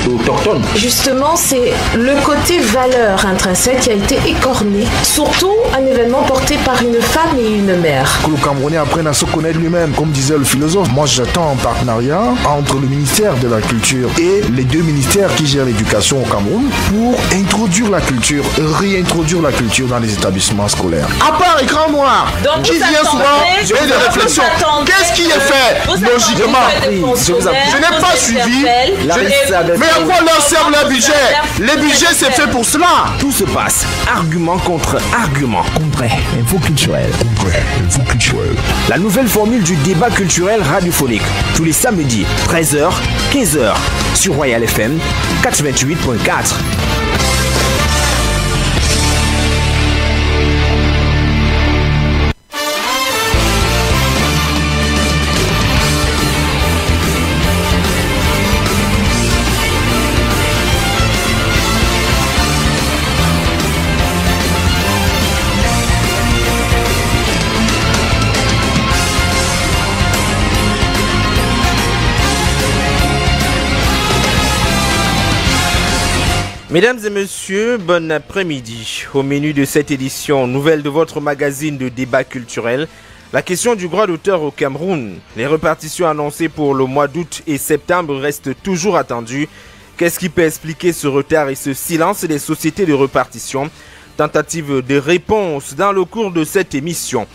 autochtones. Justement, c'est le côté valeur intrinsèque qui a été écorné, surtout un événement porté par une femme et une mère. Que le Camerounais apprenne à se connaître lui-même, comme disait le philosophe. Moi, j'attends un partenariat entre le ministère de la Culture et les deux ministères qui gèrent l'éducation au Cameroun pour introduire la culture, réintroduire la culture dans les établissements scolaires. À part écran noir, qui vient souvent et des réflexions. Qu'est-ce qui est fait logiquement? Je n'ai pas suivi. Mais à quoi leur sert le budget? Le budget, c'est fait pour cela. Tout se passe, argument contre argument. Congrès info culturel. La nouvelle formule du débat culturel radiophonique, tous les samedis, 13h, 15h, sur Royal FM 88.4. Mesdames et messieurs, bon après-midi. Au menu de cette édition, nouvelle de votre magazine de débat culturel, la question du droit d'auteur au Cameroun. Les répartitions annoncées pour le mois d'août et septembre restent toujours attendues. Qu'est-ce qui peut expliquer ce retard et ce silence des sociétés de répartition? Tentative de réponse dans le cours de cette émission.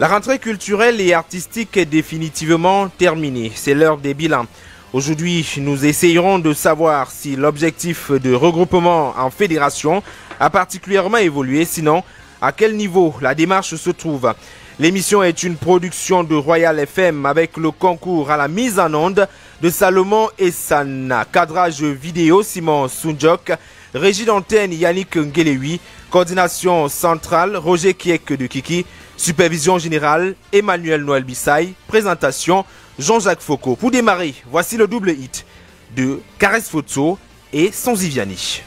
La rentrée culturelle et artistique est définitivement terminée. C'est l'heure des bilans. Aujourd'hui, nous essayerons de savoir si l'objectif de regroupement en fédération a particulièrement évolué, sinon à quel niveau la démarche se trouve. L'émission est une production de Royal FM avec le concours à la mise en onde de Salomon Essana, cadrage vidéo Simon Sunjok, régie d'antenne Yannick Ngelewi, coordination centrale Roger Kiek de Kiki, supervision générale Emmanuel Noël Bissaï, présentation Jean-Jacques Foucault. Pour démarrer, voici le double hit de Caresse Photo et Sonziviani.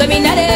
Caminare,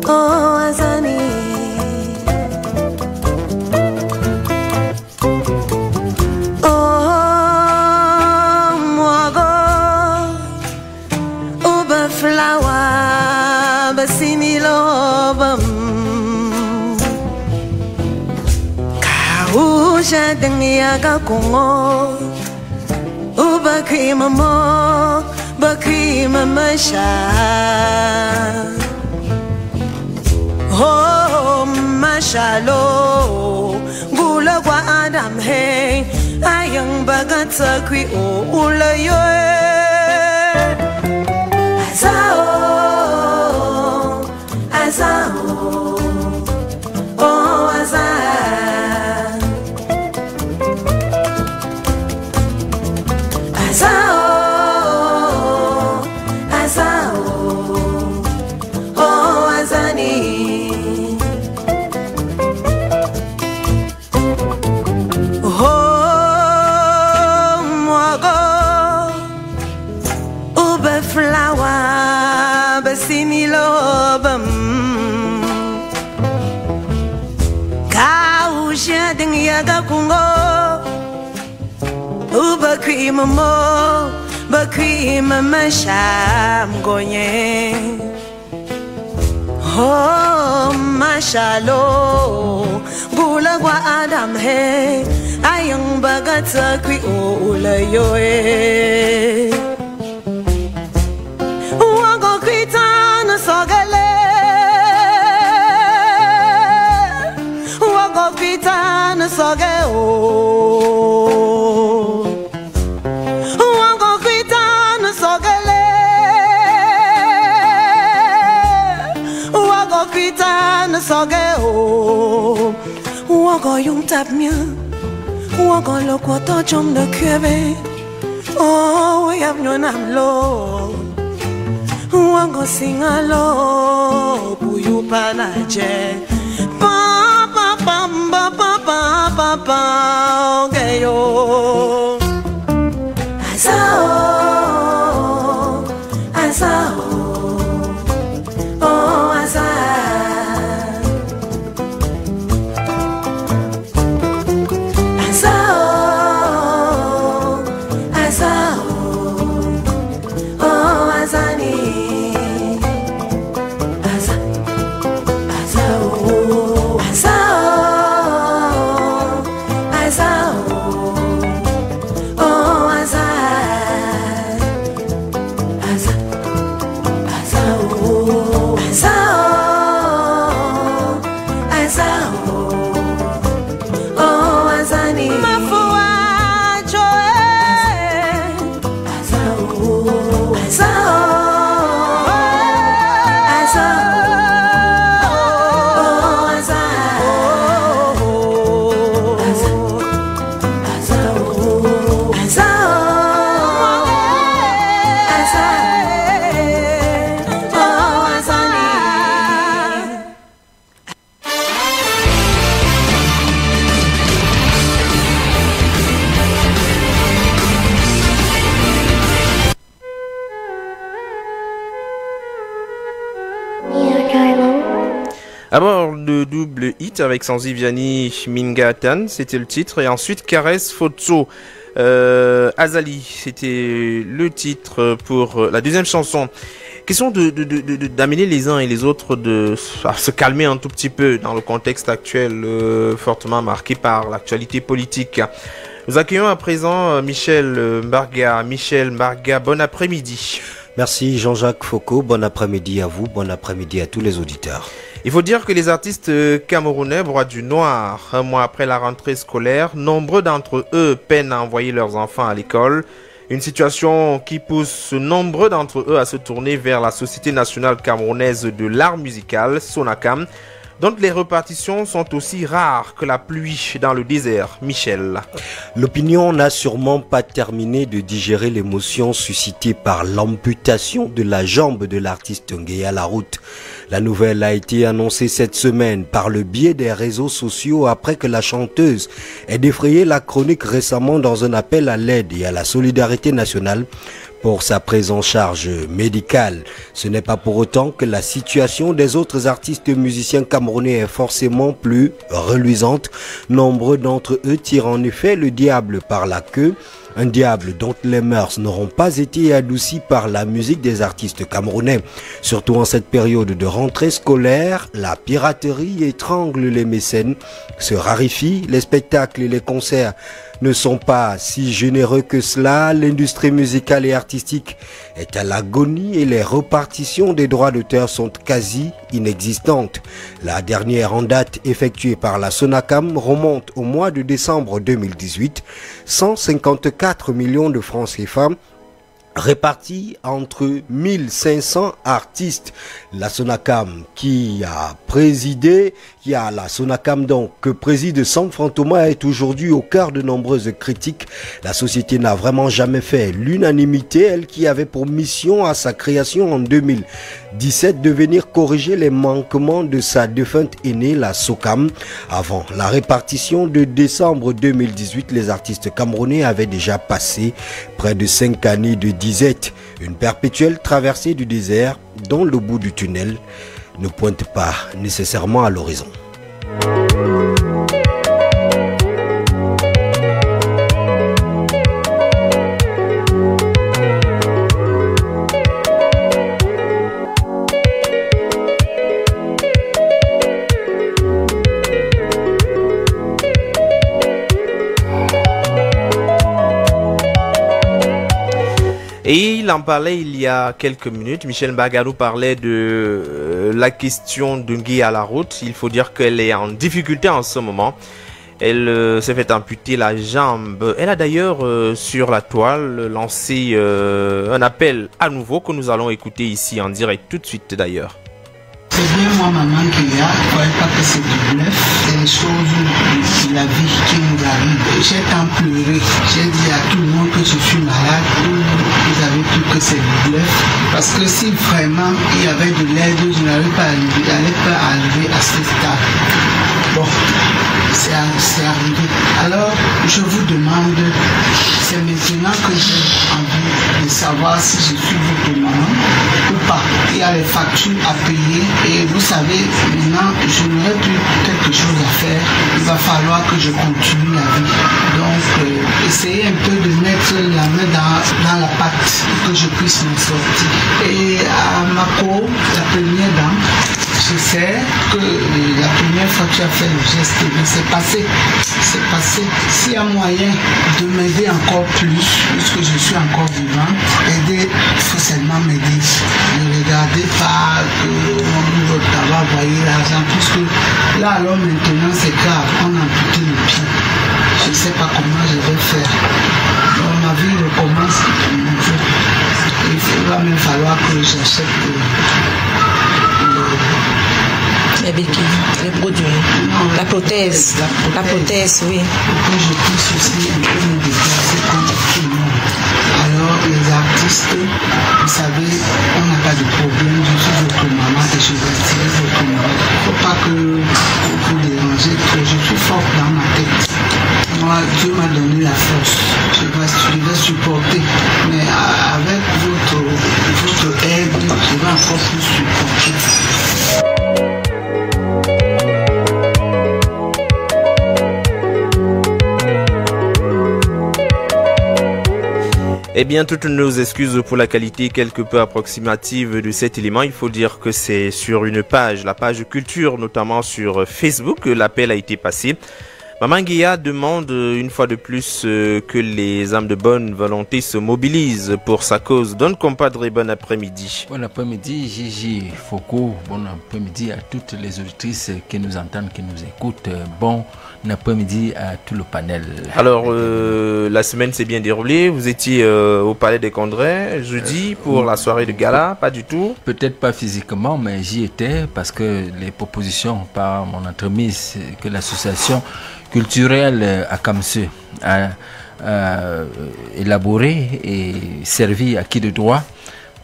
oh azani. Oh mwago, uba flower, basini lobam. Kauja dengia kakungo, uba krima bakima masha. Oh mashalo, gula kwa Adam hey, ayang bagat sa kwi o ulayo. Azao, azao, oh azao, azao, azao, oh azani. Flower, basini lobam. Kau shading yaga kungo, uba krima mo, bakrima masham gonye. Oh mashalo, gula gwa Adam he, ayang bagat sa kwi o ulayo eh. Sogele, wago kita na soge o, wago kita na sogele, wago kita na soge o, wago yung tap mia, wago lo kwa to chom de kebe, oh we have no nam lo. Wango singalo buyu panaje pa pa pa pa pa pa pa pa geyo azao azao oh azao azao azao oh azani. D'abord le double hit avec Sanziviani Mingatan, c'était le titre, et ensuite Caresse Fotso Azali, c'était le titre pour la deuxième chanson. Question d'amener les uns et les autres à se calmer un tout petit peu dans le contexte actuel fortement marqué par l'actualité politique. Nous accueillons à présent Michel Mbarga. Michel Mbarga, bon après-midi. Merci Jean-Jacques Foucault, bon après-midi à vous, bon après-midi à tous les auditeurs. Il faut dire que les artistes camerounais broient du noir. Un mois après la rentrée scolaire, nombreux d'entre eux peinent à envoyer leurs enfants à l'école. Une situation qui pousse nombreux d'entre eux à se tourner vers la Société nationale camerounaise de l'art musical, Sonacam, dont les repartitions sont aussi rares que la pluie dans le désert. Michel. L'opinion n'a sûrement pas terminé de digérer l'émotion suscitée par l'amputation de la jambe de l'artiste Ngueya Laroute. La nouvelle a été annoncée cette semaine par le biais des réseaux sociaux après que la chanteuse ait défrayé la chronique récemment dans un appel à l'aide et à la solidarité nationale pour sa prise en charge médicale. Ce n'est pas pour autant que la situation des autres artistes musiciens camerounais est forcément plus reluisante. Nombreux d'entre eux tirent en effet le diable par la queue. Un diable dont les mœurs n'auront pas été adoucies par la musique des artistes camerounais. Surtout en cette période de rentrée scolaire, la piraterie étrangle les mécènes, se raréfie, les spectacles et les concerts ne sont pas si généreux que cela. L'industrie musicale et artistique est à l'agonie et les repartitions des droits d'auteur sont quasi inexistantes. La dernière en date effectuée par la Sonacam remonte au mois de décembre 2018, 154 millions de francs CFA répartis entre 1500 artistes. La Sonacam la Sonacam donc que préside Sam Fantoma est aujourd'hui au cœur de nombreuses critiques. La société n'a vraiment jamais fait l'unanimité, elle qui avait pour mission à sa création en 2017 de venir corriger les manquements de sa défunte aînée, la Socam. Avant la répartition de décembre 2018, les artistes camerounais avaient déjà passé près de 5 années de disette, une perpétuelle traversée du désert dont le bout du tunnel ne pointe pas nécessairement à l'horizon. Et il en parlait il y a quelques minutes. Michel Bagarou parlait de la question de Nguy à la route. Il faut dire qu'elle est en difficulté en ce moment. Elle s'est fait amputer la jambe. Elle a d'ailleurs sur la toile lancé un appel à nouveau que nous allons écouter ici en direct tout de suite d'ailleurs. C'est bien moi, maman, qu'il y a. Il ne croyez pas que c'est du bluff. C'est les choses de la vie qui nous arrivent. J'ai tant pleuré. J'ai dit à tout le monde que je suis malade. Vous avez cru que c'est du bluff. Parce que si vraiment il y avait de l'aide, je n'allais pas arriver à ce stade. Bon, c'est arrivé. Alors, je vous demande, c'est maintenant que j'ai envie de savoir si je suis votre maman ou pas. Il y a les factures à payer et vous savez, maintenant, je n'aurai plus quelque chose à faire. Il va falloir que je continue la vie. Donc, essayez un peu de mettre la main dans la pâte pour que je puisse m'en sortir. Et à Mako, la première dame, je sais que la première fois que tu as fait le geste, c'est passé. C'est passé. S'il y a moyen de m'aider encore plus, puisque je suis encore vivante, aider, il faut seulement m'aider. Ne regardez pas que on va envoyer l'argent, puisque là alors maintenant c'est grave, on a amputé le pied. Je ne sais pas comment je vais faire. Donc ma vie recommence de nouveau. Il va même falloir que j'achète les béquilles, les produits, la prothèse, oui. Pour que je puisse aussi un peu me déplacer comme tout le monde. Alors les artistes, vous savez, on n'a pas de problème, je suis votre maman et je vais tirer votre maman. Il ne faut pas que vous dérangez trop, je suis forte dans ma tête. Moi, Dieu m'a donné la force, je vais supporter, mais avec votre aide, je vais encore plus supporter. Eh bien, toutes nos excuses pour la qualité quelque peu approximative de cet élément. Il faut dire que c'est sur une page, la page culture, notamment sur Facebook, que l'appel a été passé. Maman Nguia demande une fois de plus que les âmes de bonne volonté se mobilisent pour sa cause. Donne compadre, bon après-midi. Bon après-midi, Gigi Foucault. Bon après-midi à toutes les auditrices qui nous entendent, qui nous écoutent. Bon après-midi à tout le panel. Alors, la semaine s'est bien déroulée. Vous étiez au Palais des Congrès jeudi pour la soirée de gala, pas du tout? Peut-être pas physiquement, mais j'y étais parce que les propositions par mon entremise que l'association culturelle à Kamseu a élaboré et servi à qui de droit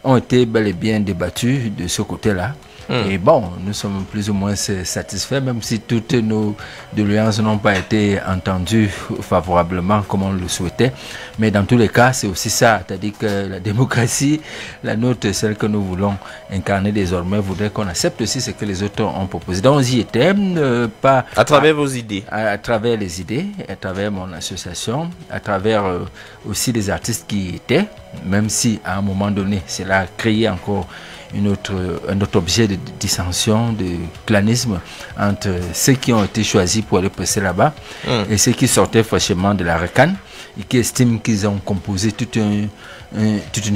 ont été bel et bien débattus de ce côté-là. Et bon, nous sommes plus ou moins satisfaits, même si toutes nos doléances n'ont pas été entendues favorablement comme on le souhaitait. Mais dans tous les cas, c'est aussi ça, c'est-à-dire que la démocratie, la nôtre, celle que nous voulons incarner désormais, voudrait qu'on accepte aussi ce que les autres ont proposé. Donc, j'y étais, pas... À travers vos idées. À travers les idées, à travers mon association, à travers aussi les artistes qui y étaient, même si à un moment donné, cela a créé encore un autre objet de dissension, de clanisme entre ceux qui ont été choisis pour aller passer là-bas et ceux qui sortaient fraîchement de la RECAN et qui estiment qu'ils ont composé toute une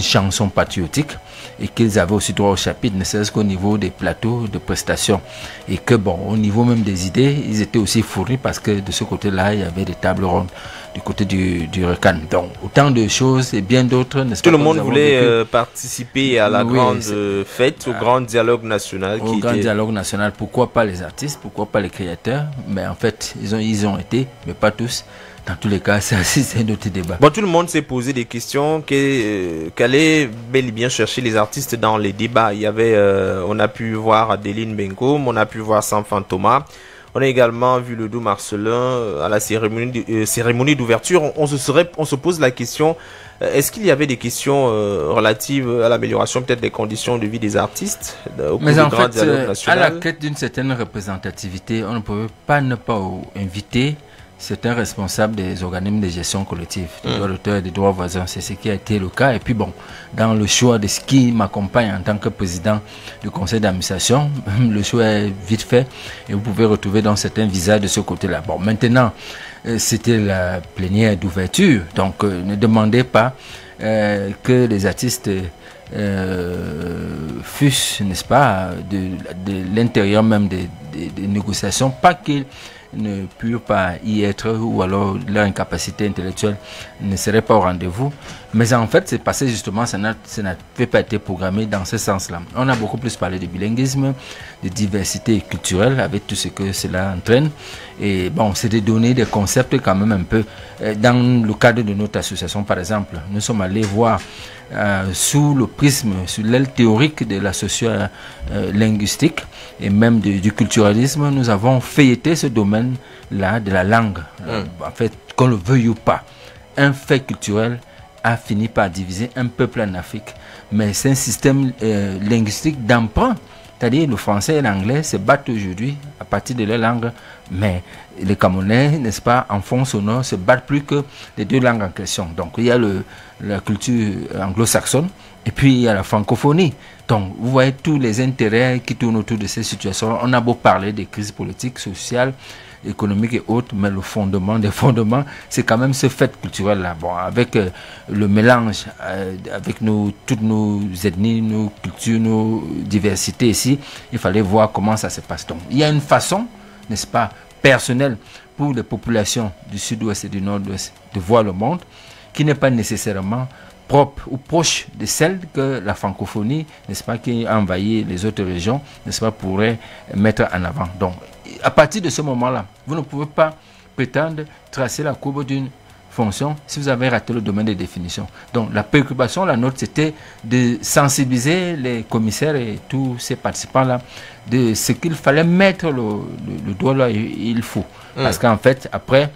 chanson patriotique et qu'ils avaient aussi droit au chapitre, ne serait-ce qu'au niveau des plateaux de prestations. Et que bon, au niveau même des idées, ils étaient aussi fournis parce que de ce côté-là, il y avait des tables rondes du côté du RECAN. Donc, autant de choses et bien d'autres, n'est-ce pas? Tout le monde voulait participer à la grande fête, au grand dialogue national. Au grand dialogue national. Pourquoi pas les artistes? Pourquoi pas les créateurs? Mais en fait, ils ont été, mais pas tous. Dans tous les cas, c'est un autre débat. Bon, tout le monde s'est posé des questions. Qu'allaient bel et bien chercher les artistes dans les débats? Il y avait, on a pu voir Adeline Benkoum, on a pu voir Sanfan Thomas. On a également vu le Doux Marcelin à la cérémonie d'ouverture. On se pose la question, est-ce qu'il y avait des questions relatives à l'amélioration peut-être des conditions de vie des artistes au cours du grand dialogue national? À la quête d'une certaine représentativité, on ne pouvait pas ne pas inviter certains responsables des organismes de gestion collective, des droits d'auteur et des droits voisins. C'est ce qui a été le cas. Et puis bon, dans le choix de ce qui m'accompagne en tant que président du conseil d'administration, le choix est vite fait et vous pouvez retrouver dans certains visages de ce côté-là. Bon, maintenant, c'était la plénière d'ouverture, donc ne demandez pas que les artistes fussent, n'est-ce pas, de l'intérieur même des négociations, pas qu'ils ne purent pas y être ou alors leur incapacité intellectuelle ne serait pas au rendez-vous. Mais en fait, c'est passé justement, ça n'avait pas été programmé dans ce sens-là. On a beaucoup plus parlé de bilinguisme, de diversité culturelle avec tout ce que cela entraîne. Et bon, c'est de donner des concepts quand même un peu. Dans le cadre de notre association, par exemple, nous sommes allés voir sous le prisme, sous l'aile théorique de la socio-linguistique et même du culturalisme, nous avons feuilleté ce domaine-là de la langue. En fait, qu'on le veuille ou pas, un fait culturel a fini par diviser un peuple en Afrique. Mais c'est un système linguistique d'emprunt. C'est-à-dire le français et l'anglais se battent aujourd'hui à partir de leur langue, mais les Camerounais, n'est-ce pas, en fond sonore, se battent plus que les deux langues en question. Donc il y a la culture anglo-saxonne et puis il y a la francophonie. Donc vous voyez tous les intérêts qui tournent autour de ces situations. On a beau parler des crises politiques, sociales, économiques et autres, mais le fondement des fondements, c'est quand même ce fait culturel-là. Bon, avec le mélange, avec toutes nos ethnies, nos cultures, nos diversités ici, il fallait voir comment ça se passe. Donc, il y a une façon, n'est-ce pas, personnelle pour les populations du sud-ouest et du nord-ouest de voir le monde, qui n'est pas nécessairement propre ou proche de celle que la francophonie, n'est-ce pas, qui a envahi les autres régions, n'est-ce pas, pourrait mettre en avant. Donc, à partir de ce moment-là, vous ne pouvez pas prétendre tracer la courbe d'une fonction si vous avez raté le domaine des définitions. Donc, la préoccupation, la nôtre, c'était de sensibiliser les commissaires et tous ces participants-là de ce qu'il fallait mettre le doigt là il faut. Parce qu'en fait, après,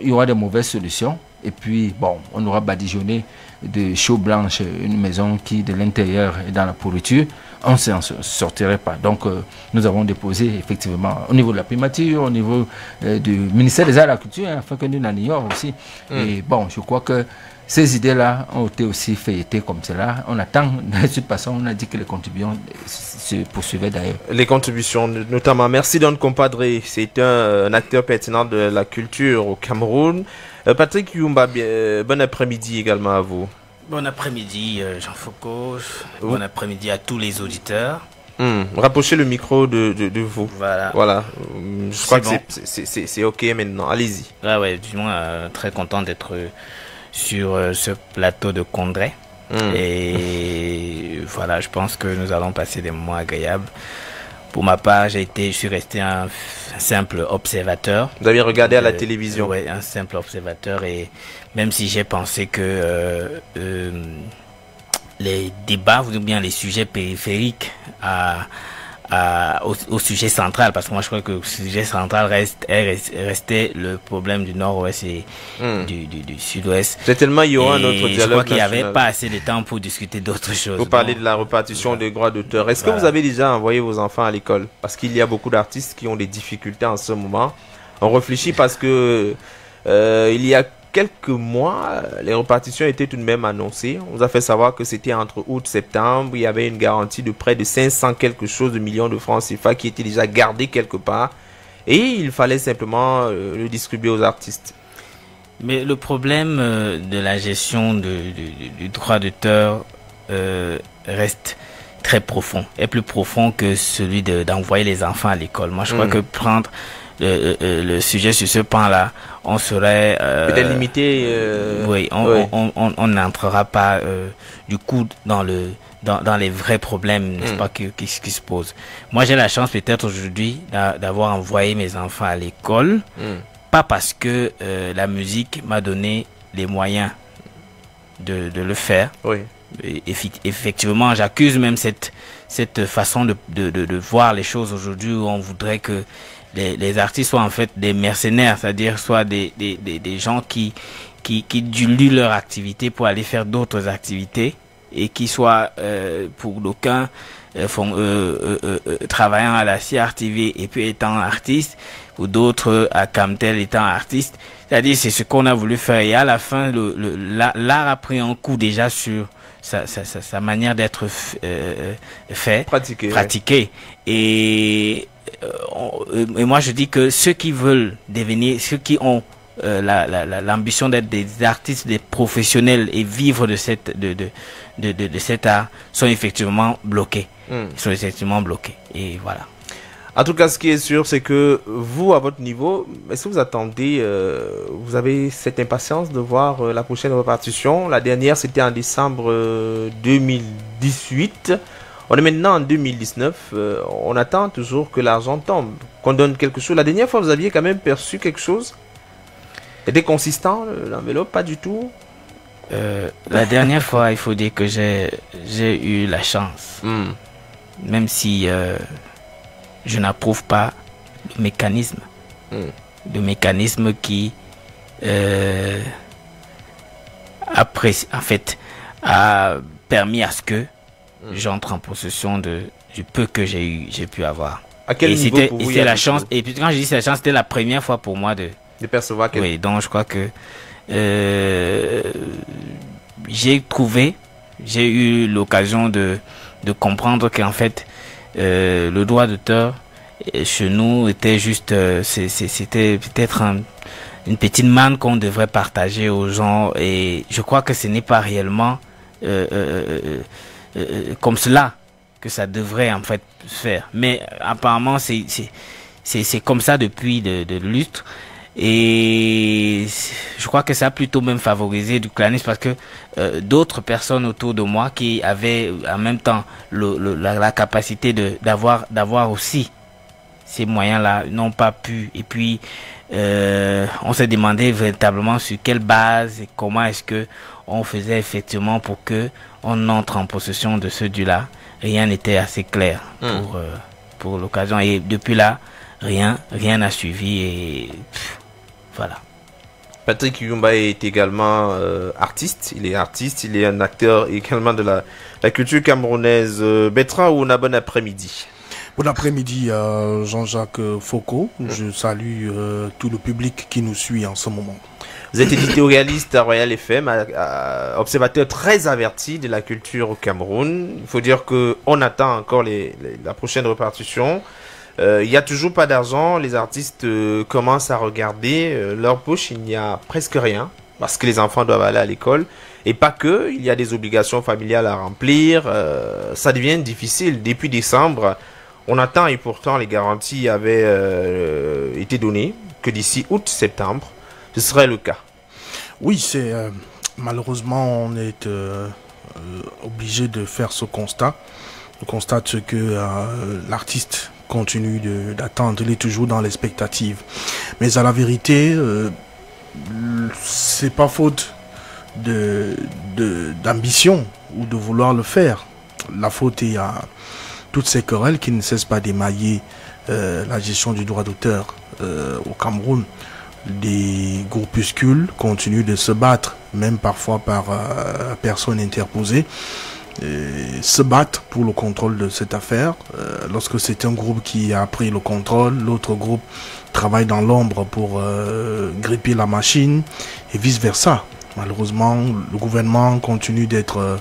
il y aura des mauvaises solutions. Et puis, bon, on aura badigeonné de chaux blanche une maison qui, de l'intérieur, est dans la pourriture. On ne s'en sortirait pas. Donc, nous avons déposé, effectivement, au niveau de la primature, au niveau du ministère des Arts et de la Culture, afin que nous l'ignorons aussi. Et bon, je crois que ces idées-là ont été aussi feuilletées comme cela. On attend, de toute façon, on a dit que les contributions se poursuivaient d'ailleurs. Les contributions, notamment. Merci, Don Compadre. C'est un acteur pertinent de la culture au Cameroun. Patrick Yumba, bon après-midi également à vous. Bon après-midi, Jean Foucault. Bon après-midi à tous les auditeurs. Rapprochez le micro de vous. Voilà. Je crois que c'est OK maintenant. Allez-y. Ah ouais, du moins, très content d'être sur ce plateau de Condré. Et voilà, je pense que nous allons passer des moments agréables. Pour ma part, je suis resté un simple observateur. Vous avez regardé à la télévision? Oui, un simple observateur. Et même si j'ai pensé que les débats, ou bien les sujets périphériques à au sujet central, parce que moi je crois que le sujet central restait le problème du nord-ouest et du sud-ouest. Certainement, il y aura un autre dialogue. Je crois qu'il n'y avait pas assez de temps pour discuter d'autres choses. Vous parlez de la répartition des droits d'auteur. Est-ce que vous avez déjà envoyé vos enfants à l'école? Parce qu'il y a beaucoup d'artistes qui ont des difficultés en ce moment. On réfléchit parce que il y a quelques mois, les répartitions étaient tout de même annoncées. On nous a fait savoir que c'était entre août et septembre. Il y avait une garantie de près de 500 quelque chose de millions de francs CFA qui était déjà gardée quelque part. Et il fallait simplement le distribuer aux artistes. Mais le problème de la gestion du droit d'auteur reste très profond. Et plus profond que celui d'envoyer les enfants à l'école. Moi, je crois que prendre le sujet sur ce pan-là, on serait peut-être limité. Oui, on n'entrera pas du coup dans les vrais problèmes, n'est-ce pas, qui se posent. Moi, j'ai la chance peut-être aujourd'hui d'avoir envoyé mes enfants à l'école, pas parce que la musique m'a donné les moyens de le faire. Oui. Effectivement, j'accuse même cette façon de voir les choses aujourd'hui, où on voudrait que les artistes soient en fait des mercenaires, c'est-à-dire soit des gens qui diluent leur activité pour aller faire d'autres activités, et qui soient pour d'aucuns travaillant à la CRTV et puis étant artiste, ou d'autres à Camtel étant artiste. C'est-à-dire, c'est ce qu'on a voulu faire, et à la fin l'art a pris un coup déjà sur sa manière d'être fait, pratiqué. Et moi je dis que ceux qui veulent devenir, ceux qui ont l'ambition d'être des artistes, des professionnels et vivre de cet art sont effectivement bloqués. Ils sont effectivement bloqués. Et voilà. En tout cas, ce qui est sûr, c'est que vous, à votre niveau, est-ce que vous attendez, vous avez cette impatience de voir la prochaine répartition? La dernière, c'était en décembre 2018. On est maintenant en 2019. On attend toujours que l'argent tombe, qu'on donne quelque chose. La dernière fois, vous aviez quand même perçu quelque chose? C'était consistant, l'enveloppe? Pas du tout? La dernière fois, il faut dire que j'ai eu la chance. Même si je n'approuve pas le mécanisme. Le mécanisme qui a permis à ce que j'entre en possession du peu que j'ai pu avoir. À quel niveau pour vous, c'était la chance. Et puis quand je dis c'est la chance, c'était la première fois pour moi de percevoir quelque... Oui, donc je crois que j'ai eu l'occasion de comprendre qu'en fait le droit d'auteur chez nous était juste c'était peut-être une petite manne qu'on devrait partager aux gens, et je crois que ce n'est pas réellement comme cela que ça devrait en fait se faire, mais apparemment c'est comme ça depuis de lustres. Et je crois que ça a plutôt même favorisé du clanisme, parce que d'autres personnes autour de moi qui avaient en même temps la capacité d'avoir aussi ces moyens-là n'ont pas pu. Et puis on s'est demandé véritablement sur quelle base et comment est-ce que on faisait effectivement pour que on entre en possession de ce dû-là. Rien n'était assez clair pour l'occasion, et depuis là rien n'a suivi, et voilà. Patrick Yumba est également artiste. Il est artiste, il est un acteur également de la culture camerounaise. Bertrand, ou bon après-midi. Bon après-midi, Jean-Jacques Foucault. Je salue tout le public qui nous suit en ce moment. Vous êtes éditorialiste à Royal FM, observateur très averti de la culture au Cameroun. Il faut dire qu'on attend encore la prochaine répartition. Il n'y a toujours pas d'argent. Les artistes commencent à regarder leur poche. Il n'y a presque rien, parce que les enfants doivent aller à l'école. Et pas que, il y a des obligations familiales à remplir. Ça devient difficile. Depuis décembre, on attend, et pourtant les garanties avaient été données que d'ici août-septembre, ce serait le cas. Oui, c'est malheureusement on est obligé de faire ce constat. On constate que l'artiste continue d'attendre, il est toujours dans l'expectative. Mais à la vérité, c'est pas faute d'ambition ou de vouloir le faire. La faute est toutes ces querelles qui ne cessent pas d'émailler la gestion du droit d'auteur au Cameroun. Des groupuscules continuent de se battre, même parfois par personnes interposées, se battent pour le contrôle de cette affaire. Lorsque c'est un groupe qui a pris le contrôle, l'autre groupe travaille dans l'ombre pour gripper la machine et vice-versa. Malheureusement, le gouvernement continue d'être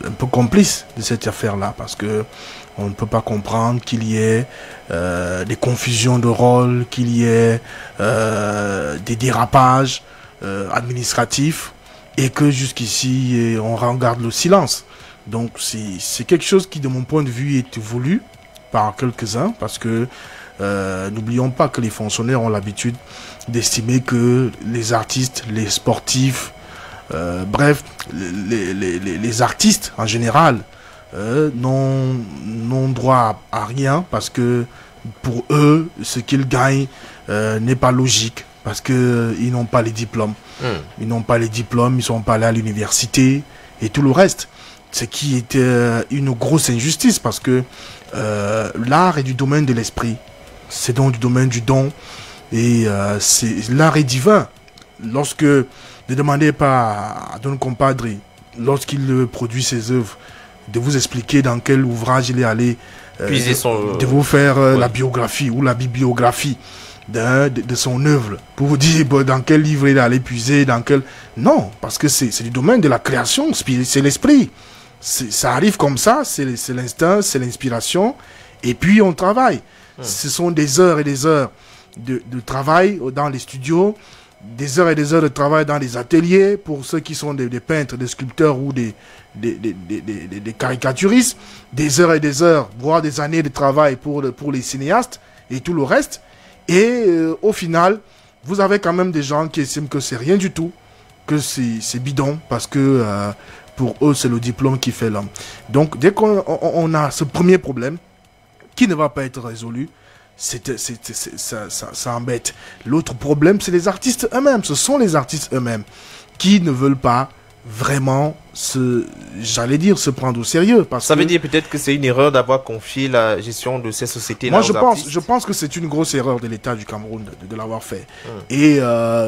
un peu complice de cette affaire-là, parce que on ne peut pas comprendre qu'il y ait des confusions de rôles, qu'il y ait des dérapages administratifs, et que jusqu'ici on regarde le silence. Donc c'est quelque chose qui, de mon point de vue, est voulu par quelques-uns, parce que n'oublions pas que les fonctionnaires ont l'habitude d'estimer que les artistes, les sportifs, bref, les artistes en général n'ont droit à rien, parce que pour eux, ce qu'ils gagnent n'est pas logique, parce qu'ils n'ont pas les diplômes. Ils n'ont pas les diplômes, ils ne sont pas allés à l'université et tout le reste. Ce qui est une grosse injustice, parce que l'art est du domaine de l'esprit. C'est donc du domaine du don. Et l'art est divin. Lorsque ne demandez pas à Don Compadre, lorsqu'il produit ses œuvres, de vous expliquer dans quel ouvrage il est allé, de vous faire la biographie ou la bibliographie de son œuvre, pour vous dire dans quel livre il est allé puiser, dans quel... Non, parce que c'est du domaine de la création, c'est l'esprit. Ça arrive comme ça, c'est l'instinct, c'est l'inspiration, et puis on travaille. Ce sont des heures et des heures de travail dans les studios, des heures et des heures de travail dans les ateliers, pour ceux qui sont des peintres, des sculpteurs ou des caricaturistes, des heures et des heures, voire des années de travail pour les cinéastes et tout le reste. Et au final, vous avez quand même des gens qui estiment que c'est rien du tout, que c'est bidon, parce que pour eux, c'est le diplôme qui fait l'homme. Donc, dès qu'on a ce premier problème, qui ne va pas être résolu, ça embête. L'autre problème, c'est les artistes eux-mêmes. Ce sont les artistes eux-mêmes qui ne veulent pas vraiment se prendre au sérieux. Ça veut dire peut-être que c'est une erreur d'avoir confié la gestion de ces sociétés-là. Moi, je pense que c'est une grosse erreur de l'État du Cameroun de l'avoir fait. Et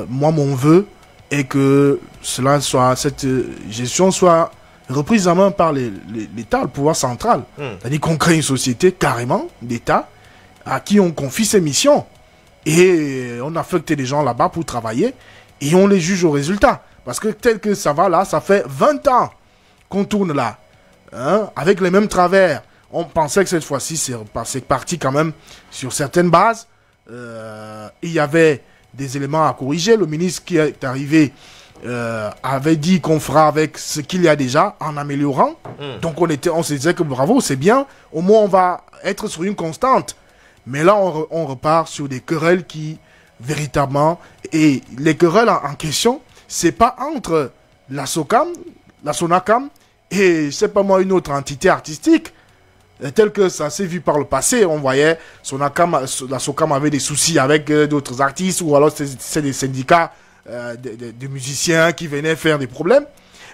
moi, mon vœu est que cette gestion soit reprise en main par l'État, le pouvoir central. C'est-à-dire qu'on crée une société carrément d'État à qui on confie ses missions. Et on affecte des gens là-bas pour travailler et on les juge au résultat. Parce que tel que ça va là, ça fait 20 ans qu'on tourne là, avec les mêmes travers. On pensait que cette fois-ci, c'est parti quand même sur certaines bases. Il y avait des éléments à corriger. Le ministre qui est arrivé avait dit qu'on fera avec ce qu'il y a déjà en améliorant. Donc on se disait que bravo, c'est bien. Au moins on va être sur une constante. Mais là, on repart sur des querelles qui, véritablement... Et les querelles en question, c'est pas entre la SONACAM et, je sais pas moi, une autre entité artistique, tel que ça s'est vu par le passé. On voyait la SOCAM avait des soucis avec d'autres artistes, ou alors c'est des syndicats de musiciens qui venaient faire des problèmes.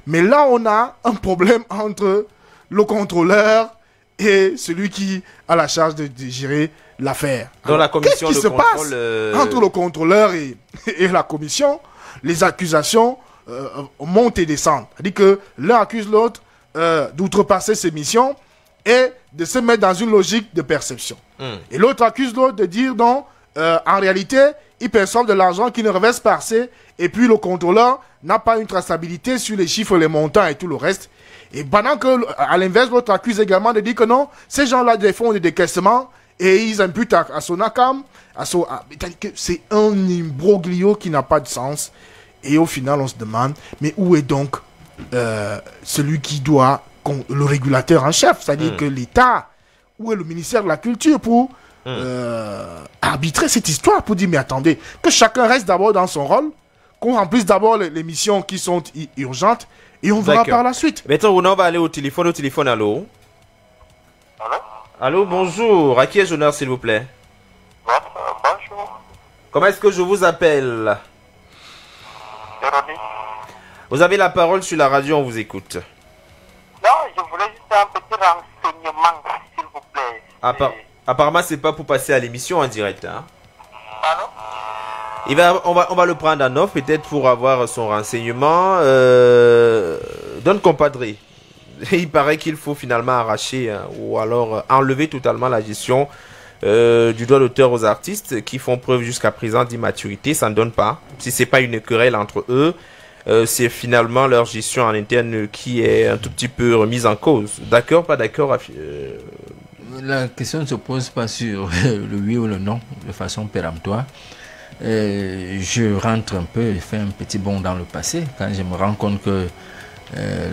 Mais là, on a un problème entre le contrôleur et celui qui a la charge de gérer l'affaire. Dans la commission, qu'est-ce qui se passe entre le contrôleur et la commission? Les accusations montent et descendent. C'est-à-dire que l'un accuse l'autre d'outrepasser ses missions et de se mettre dans une logique de perception. Et l'autre accuse l'autre de dire non, en réalité, ils perçoivent de l'argent qui ne reverse pas assez, et puis le contrôleur n'a pas une traçabilité sur les chiffres, les montants et tout le reste. Et pendant que, à l'inverse, l'autre accuse également de dire que non, ces gens-là font des décaissements et ils imputent à SONACAM. C'est un imbroglio qui n'a pas de sens. Et au final, on se demande, mais où est donc celui qui doit, le régulateur en chef, c'est-à-dire que l'État, où est le ministère de la Culture pour arbitrer cette histoire, pour dire, mais attendez, que chacun reste d'abord dans son rôle, qu'on remplisse d'abord les missions qui sont urgentes, et on verra par la suite. Maintenant, on va aller au téléphone, allô. Allô? Allô, bonjour. À qui ai-je l'honneur, s'il vous plaît? Bonjour. Comment est-ce que je vous appelle? Véronique. Vous avez la parole sur la radio, on vous écoute. Non, je voulais juste un petit renseignement. Apparemment, c'est pas pour passer à l'émission en direct. Hein. Allô? On va le prendre en off, peut-être pour avoir son renseignement. Don Compadre, il paraît qu'il faut finalement arracher ou alors enlever totalement la gestion du droit d'auteur aux artistes qui font preuve jusqu'à présent d'immaturité. Ça ne donne pas. Si c'est pas une querelle entre eux, c'est finalement leur gestion en interne qui est un tout petit peu remise en cause. D'accord, pas d'accord? La question ne se pose pas sur le oui ou le non de façon péremptoire. Je rentre un peu, je fais un petit bond dans le passé quand je me rends compte que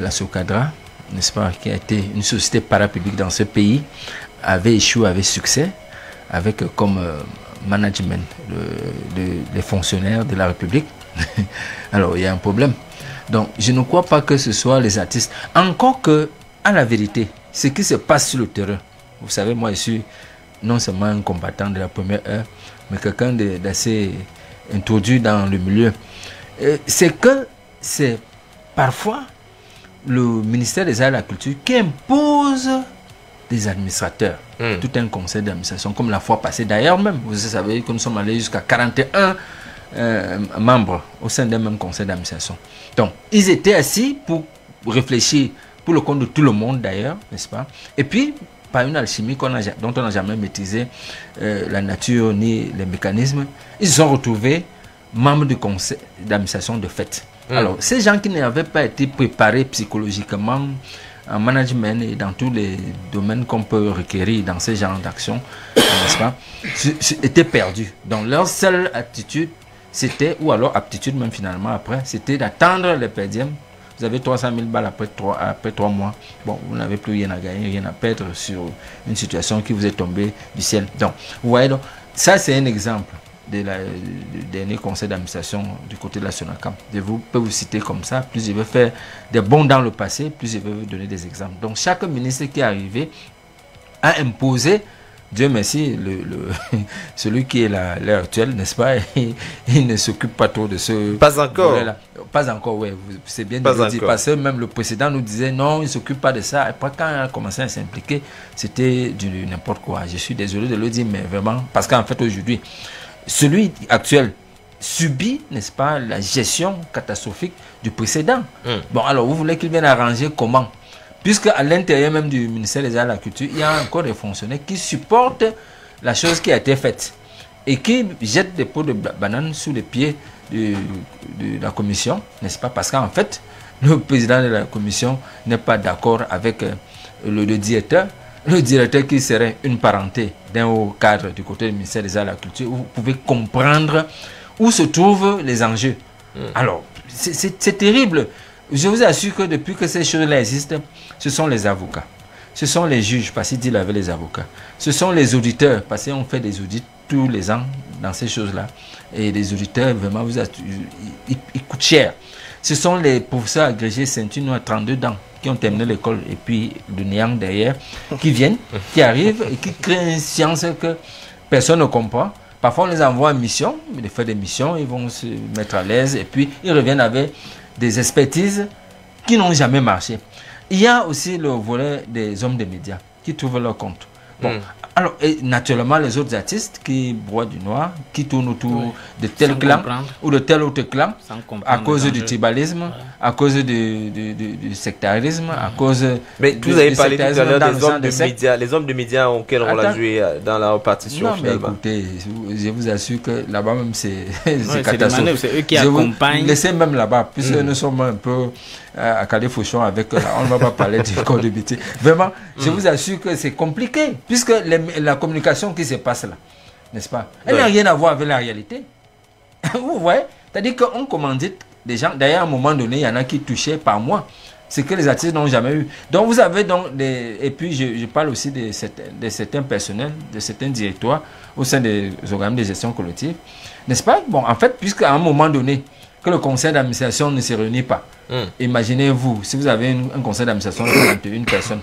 la Socadra, n'est-ce pas, qui a été une société parapublique dans ce pays, avait échoué avec succès, avec comme management les fonctionnaires de la République. Alors il y a un problème. Donc je ne crois pas que ce soit les artistes. Encore que, à la vérité, ce qui se passe sur le terrain, vous savez, moi je suis non seulement un combattant de la première heure, mais quelqu'un d'assez introduit dans le milieu. C'est que c'est parfois le ministère des Arts et de la Culture qui impose des administrateurs, tout un conseil d'administration, comme la fois passée. D'ailleurs même, vous savez que nous sommes allés jusqu'à 41 membres au sein d'un même conseil d'administration. Donc, ils étaient assis pour réfléchir, pour le compte de tout le monde d'ailleurs, n'est-ce pas? Et puis, par une alchimie dont on n'a jamais maîtrisé la nature ni les mécanismes, ils se sont retrouvés membres du conseil d'administration de fait. Alors, ces gens qui n'avaient pas été préparés psychologiquement en management et dans tous les domaines qu'on peut requérir dans ces genres d'actions, n'est-ce pas, étaient perdus. Donc, leur seule attitude, c'était, ou alors aptitude même finalement après, c'était d'attendre les perdièmes. Vous avez 300 000 balles après 3 mois. Bon, vous n'avez plus rien à gagner, rien à perdre sur une situation qui vous est tombée du ciel. Donc, vous voyez, donc, ça c'est un exemple du dernier conseil d'administration du côté de la Sonacam. Je peux vous citer comme ça. Plus je vais faire des bons dans le passé, plus je vais vous donner des exemples. Donc, chaque ministre qui est arrivé a imposé, Dieu merci, celui qui est l'heure actuelle, n'est-ce pas, il ne s'occupe pas trop de ce... Pas encore. Pas encore, oui, c'est bien de le dire. Parce que même le précédent nous disait non, il ne s'occupe pas de ça. Et puis quand il a commencé à s'impliquer, c'était du n'importe quoi. Je suis désolé de le dire, mais vraiment, parce qu'en fait aujourd'hui, celui actuel subit, n'est-ce pas, la gestion catastrophique du précédent. Bon, alors vous voulez qu'il vienne arranger comment? Puisque à l'intérieur même du ministère des Arts et de la Culture, il y a encore des fonctionnaires qui supportent la chose qui a été faite et qui jettent des pots de bananes sous les pieds de la commission, n'est-ce pas? Parce qu'en fait, le président de la commission n'est pas d'accord avec le directeur. Le directeur qui serait une parenté d'un haut cadre du côté du ministère des Arts et de la Culture, vous pouvez comprendre où se trouvent les enjeux. Alors, c'est terrible. Je vous assure que depuis que ces choses-là existent, ce sont les avocats, ce sont les juges, parce qu'ils dealent avec les avocats, ce sont les auditeurs, parce qu'on fait des audits tous les ans dans ces choses-là. Et les auditeurs, vraiment, ils coûtent cher. Ce sont les professeurs agrégés ceinture noire 32 ans qui ont terminé l'école et puis de néant derrière, qui viennent, qui arrivent et qui créent une science que personne ne comprend. Parfois, on les envoie en mission, ils font des missions, ils vont se mettre à l'aise et puis ils reviennent avec des expertises qui n'ont jamais marché. Il y a aussi le volet des hommes des médias qui trouvent leur compte. Bon, alors, et naturellement, les autres artistes qui broient du noir, qui tournent autour de tel clan ou de tel autre clan, à cause du tribalisme, à cause du sectarisme, à cause... Mais vous avez parlé tout à l'heure des hommes de médias. Les hommes de médias ont quel rôle à jouer dans la répartition? Non, mais écoutez, je vous assure que là-bas même, c'est catastrophique. C'est eux qui accompagnent. Laissez même là-bas, puisque nous sommes un peu à Calais-Fauchon avec... on ne va pas parler du corps de métier. Vraiment, je vous assure que c'est compliqué, puisque la communication qui se passe là, n'est-ce pas? Elle n'a rien à voir avec la réalité. Vous voyez? C'est-à-dire qu'on commandite des gens. D'ailleurs, à un moment donné, il y en a qui touchaient par mois. C'est que les artistes n'ont jamais eu. Donc, vous avez donc des... Et puis, je parle aussi de certains personnels, de certains directoires au sein des organismes de gestion collective. N'est-ce pas? Bon, en fait, puisqu'à un moment donné, que le conseil d'administration ne se réunit pas. Imaginez-vous, si vous avez un conseil d'administration de 41 personnes,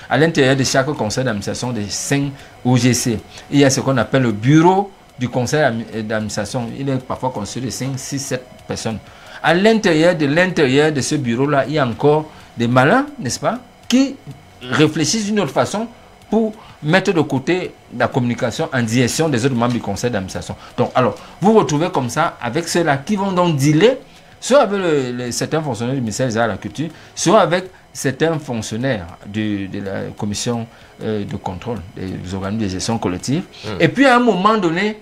à l'intérieur de chaque conseil d'administration de 5 OGC, il y a ce qu'on appelle le bureau du conseil d'administration. Il est parfois constitué de 5, 6, 7 personnes. À l'intérieur de ce bureau-là, il y a encore des malins, n'est-ce pas, qui réfléchissent d'une autre façon pour mettre de côté la communication en direction des autres membres du conseil d'administration. Donc, alors, vous vous retrouvez comme ça avec ceux-là qui vont donc dealer, soit avec certains fonctionnaires du ministère des Arts et de la Culture, soit avec certains fonctionnaires de la commission de contrôle des organismes de gestion collective. Et puis, à un moment donné,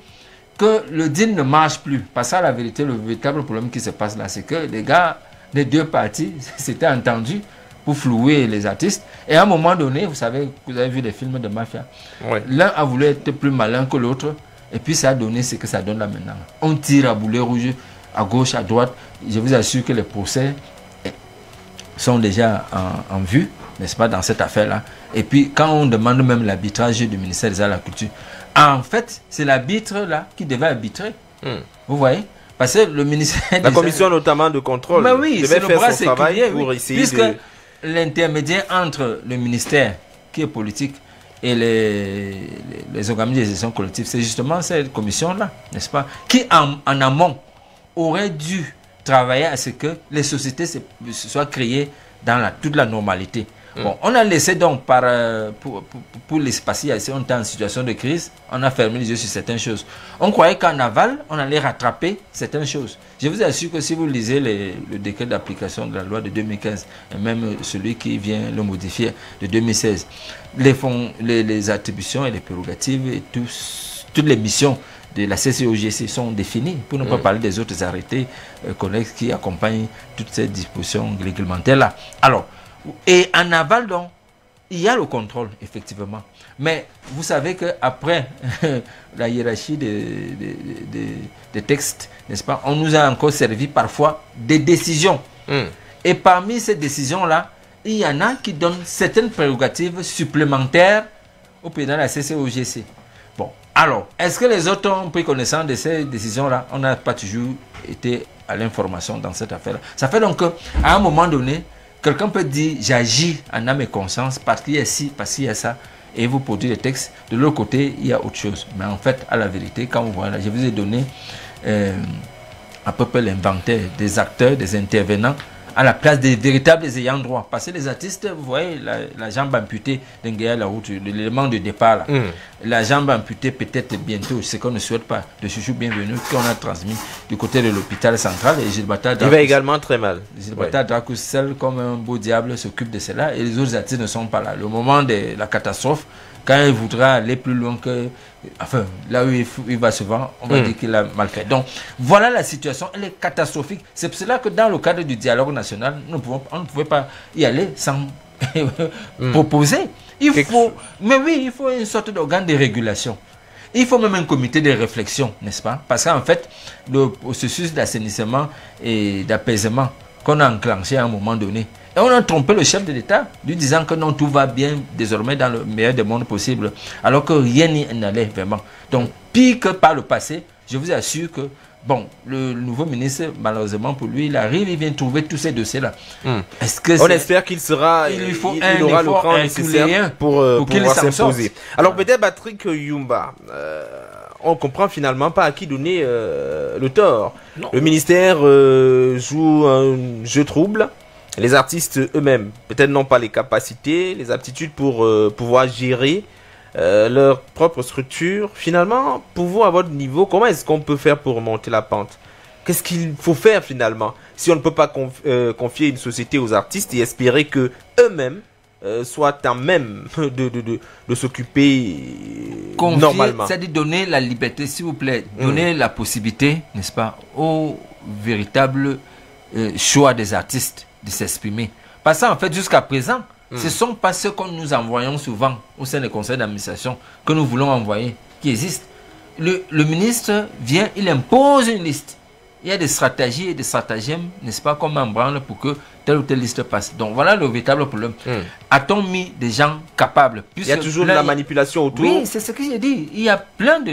que le deal ne marche plus. Parce que la vérité, le véritable problème qui se passe là, c'est que les gars des deux parties s'étaient entendus pour flouer les artistes. Et à un moment donné, vous savez, vous avez vu les films de mafia. Ouais. L'un a voulu être plus malin que l'autre. Et puis ça a donné ce que ça donne là maintenant. On tire à boulet rouge, à gauche, à droite. Je vous assure que les procès sont déjà en vue, n'est-ce pas, dans cette affaire-là. Et puis quand on demande même l'arbitrage du ministère des Arts et de la Culture, en fait, c'est l'arbitre là qui devait arbitrer. Vous voyez? Parce que le ministère... La commission notamment de contrôle devait faire son travail pour essayer puisque l'intermédiaire entre le ministère qui est politique et les organismes de gestion collective, c'est justement cette commission-là, n'est-ce pas, qui en amont aurait dû travailler à ce que les sociétés se soient créées dans toute la normalité. Bon, on a laissé donc pour l'espace, on était en situation de crise, on a fermé les yeux sur certaines choses. On croyait qu'en aval, on allait rattraper certaines choses. Je vous assure que si vous lisez le décret d'application de la loi de 2015, et même celui qui vient le modifier de 2016, les attributions et les prérogatives et toutes les missions de la CCOGC sont définies, pour ne pas parler des autres arrêtés connexes qui accompagnent toutes ces dispositions réglementaires-là. Alors, et en aval, donc, il y a le contrôle, effectivement. Mais vous savez qu'après la hiérarchie des textes, n'est-ce pas, on nous a encore servi parfois des décisions. Et parmi ces décisions-là, il y en a qui donnent certaines prérogatives supplémentaires au président de la CCOGC. Bon, alors, est-ce que les autres ont pris connaissance de ces décisions-là? On n'a pas toujours été à l'information dans cette affaire-là. Ça fait donc qu'à un moment donné, quelqu'un peut dire j'agis en âme et conscience parce qu'il y a ci, parce qu'il y a ça, et vous produisez des textes. De l'autre côté, il y a autre chose. Mais en fait, à la vérité, quand vous voyez là, je vous ai donné à peu près l'inventaire des acteurs, des intervenants, à la place des véritables ayants droit. Parce que les artistes, vous voyez, la jambe amputée d'Nguéa la route, l'élément de départ là. La jambe amputée peut-être bientôt, ce qu'on ne souhaite pas, de chouchou bienvenu qu'on a transmis du côté de l'hôpital central. Et Gilbata il va également très mal. Gilbata Dracus, seul comme un beau diable, s'occupe de cela et les autres artistes ne sont pas là. Le moment de la catastrophe, quand il voudra aller plus loin que... Enfin, là où il va se vendre, on va dire qu'il a mal fait. Donc, voilà la situation, elle est catastrophique. C'est pour cela que dans le cadre du dialogue national, on ne pouvait pas y aller sans proposer. Mais oui, il faut une sorte d'organe de régulation. Il faut même un comité de réflexion, n'est-ce pas? Parce qu'en fait, le processus d'assainissement et d'apaisement qu'on a enclenché à un moment donné, et on a trompé le chef de l'État, lui disant que non, tout va bien désormais dans le meilleur des mondes possible, alors que rien n'y allait vraiment. Donc, pire que par le passé, je vous assure que, bon, le nouveau ministre, malheureusement pour lui, il arrive, il vient trouver tous ces dossiers-là. On espère qu'il sera, il aura le cran nécessaire pour pouvoir s'imposer. Alors peut-être Patrick Yumba, on comprend finalement pas à qui donner le tort. Non. Le ministère joue un jeu trouble. Les artistes eux-mêmes, peut-être n'ont pas les capacités, les aptitudes pour pouvoir gérer leur propre structure. Finalement, pour vous, à votre niveau, comment est-ce qu'on peut faire pour remonter la pente? Qu'est-ce qu'il faut faire finalement si on ne peut pas confier une société aux artistes et espérer que eux-mêmes soient à même de s'occuper normalement? C'est-à-dire donner la liberté, s'il vous plaît, donner la possibilité, n'est-ce pas, au véritable choix des artistes de s'exprimer. Parce qu'en fait, jusqu'à présent, ce ne sont pas ceux que nous envoyons souvent au sein des conseils d'administration que nous voulons envoyer, qui existent. Le ministre vient, il impose une liste. Il y a des stratégies et des stratagèmes, n'est-ce pas, comme en branle pour que telle ou telle liste passe. Donc voilà le véritable problème. A-t-on mis des gens capables? Il y a toujours de la manipulation autour. Oui, c'est ce que j'ai dit. Il y a plein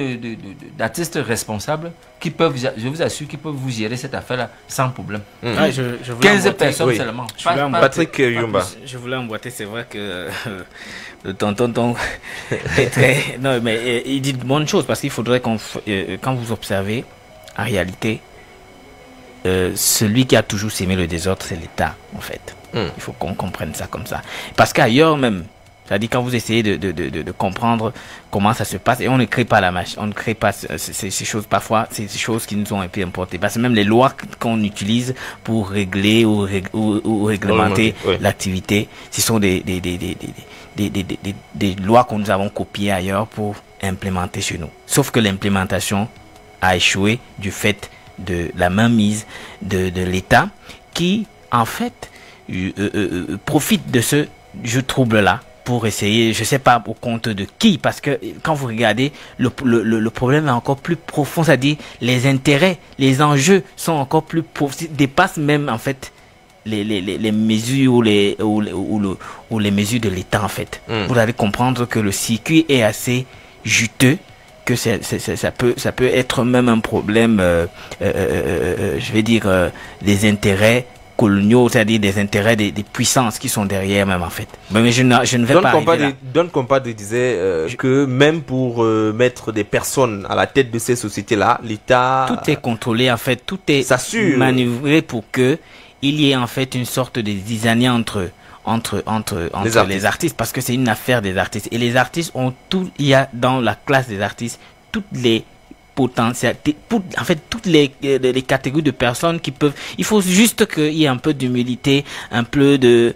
d'artistes responsables qui peuvent, je vous assure, qui peuvent vous gérer cette affaire-là sans problème. 15 personnes seulement. Patrick Yumba. Je voulais emboîter, c'est vrai que le tonton est très... Non, mais il dit de bonnes choses parce qu'il faudrait quand vous observez, en réalité, celui qui a toujours sémé le désordre, c'est l'État, en fait. Il faut qu'on comprenne ça comme ça. Parce qu'ailleurs même, C'est-à-dire quand vous essayez de comprendre comment ça se passe, et on ne crée pas la machine, on ne crée pas ces choses parfois, c'est ces choses qui nous ont été importées. Parce que même les lois qu'on utilise pour régler ou réglementer l'activité, ce sont des lois que nous avons copiées ailleurs pour implémenter chez nous. Sauf que l'implémentation a échoué du fait de la mainmise de l'État qui, en fait, profite de ce jeu trouble-là pour essayer, je sais pas au compte de qui, parce que quand vous regardez, le problème est encore plus profond, c'est-à-dire les intérêts, les enjeux sont encore plus profonds, dépassent même en fait les mesures ou les mesures de l'État en fait. Vous allez comprendre que le circuit est assez juteux, que ça peut être même un problème, je vais dire, des intérêts coloniaux, c'est-à-dire des intérêts des puissances qui sont derrière même en fait. Mais je ne vais pas arriver là. Don Compadre disait que même pour mettre des personnes à la tête de ces sociétés-là, l'État... Tout est contrôlé en fait, tout est manœuvré pour que il y ait en fait une sorte de zizanie entre les artistes, parce que c'est une affaire des artistes. Et les artistes ont tout, il y a dans la classe des artistes toutes les potentialités, en fait toutes les catégories de personnes qui peuvent, il faut juste qu'il y ait un peu d'humilité, un peu de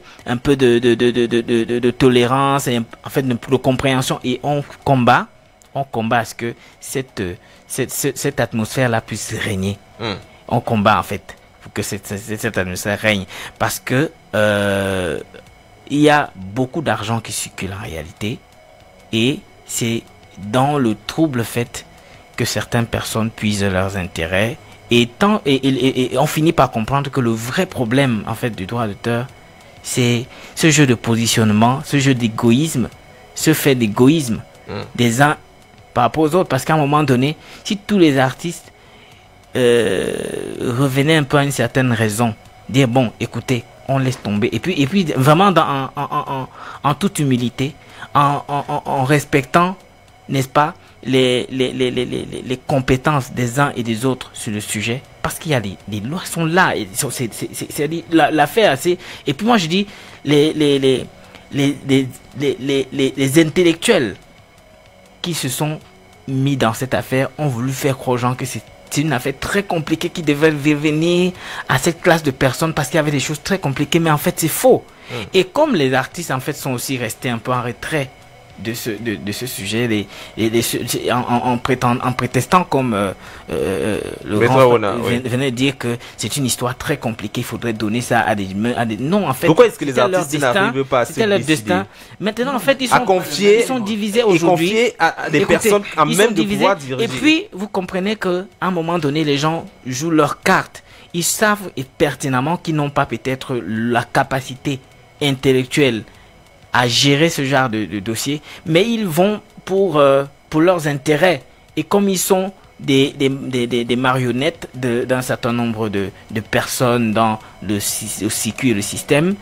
tolérance et en fait de compréhension, et on combat à ce que cette atmosphère là puisse régner. On combat en fait pour que cette atmosphère règne, parce que il y a beaucoup d'argent qui circule en réalité, et c'est dans le trouble fait que certaines personnes puisent leurs intérêts, et on finit par comprendre que le vrai problème en fait du droit d'auteur, c'est ce jeu de positionnement, ce jeu d'égoïsme, ce fait d'égoïsme des uns par rapport aux autres. Parce qu'à un moment donné, si tous les artistes revenaient un peu à une certaine raison, dire bon, écoutez, on laisse tomber, et puis vraiment en toute humilité, en respectant, n'est-ce pas, les compétences des uns et des autres sur le sujet, parce qu'il y a des lois qui sont là, c'est l'affaire assez. Et puis moi je dis les intellectuels qui se sont mis dans cette affaire ont voulu faire croire aux gens que c'est une affaire très compliquée qui devait venir à cette classe de personnes parce qu'il y avait des choses très compliquées, mais en fait c'est faux. Et comme les artistes en fait sont aussi restés un peu en retrait de ce sujet, en prétestant comme le grand venait dire que c'est une histoire très compliquée, il faudrait donner ça à des non, en fait. Pourquoi est-ce que les artistes n'arrivent pas à se décider? Leur destin. Maintenant en fait ils sont divisés aujourd'hui, à des personnes à même de pouvoir diriger. Et puis vous comprenez que à un moment donné les gens jouent leurs cartes, ils savent pertinemment qu'ils n'ont pas peut-être la capacité intellectuelle à gérer ce genre de dossier, mais ils vont pour leurs intérêts, et comme ils sont des marionnettes d'un certain nombre de personnes dans le circuit et le système,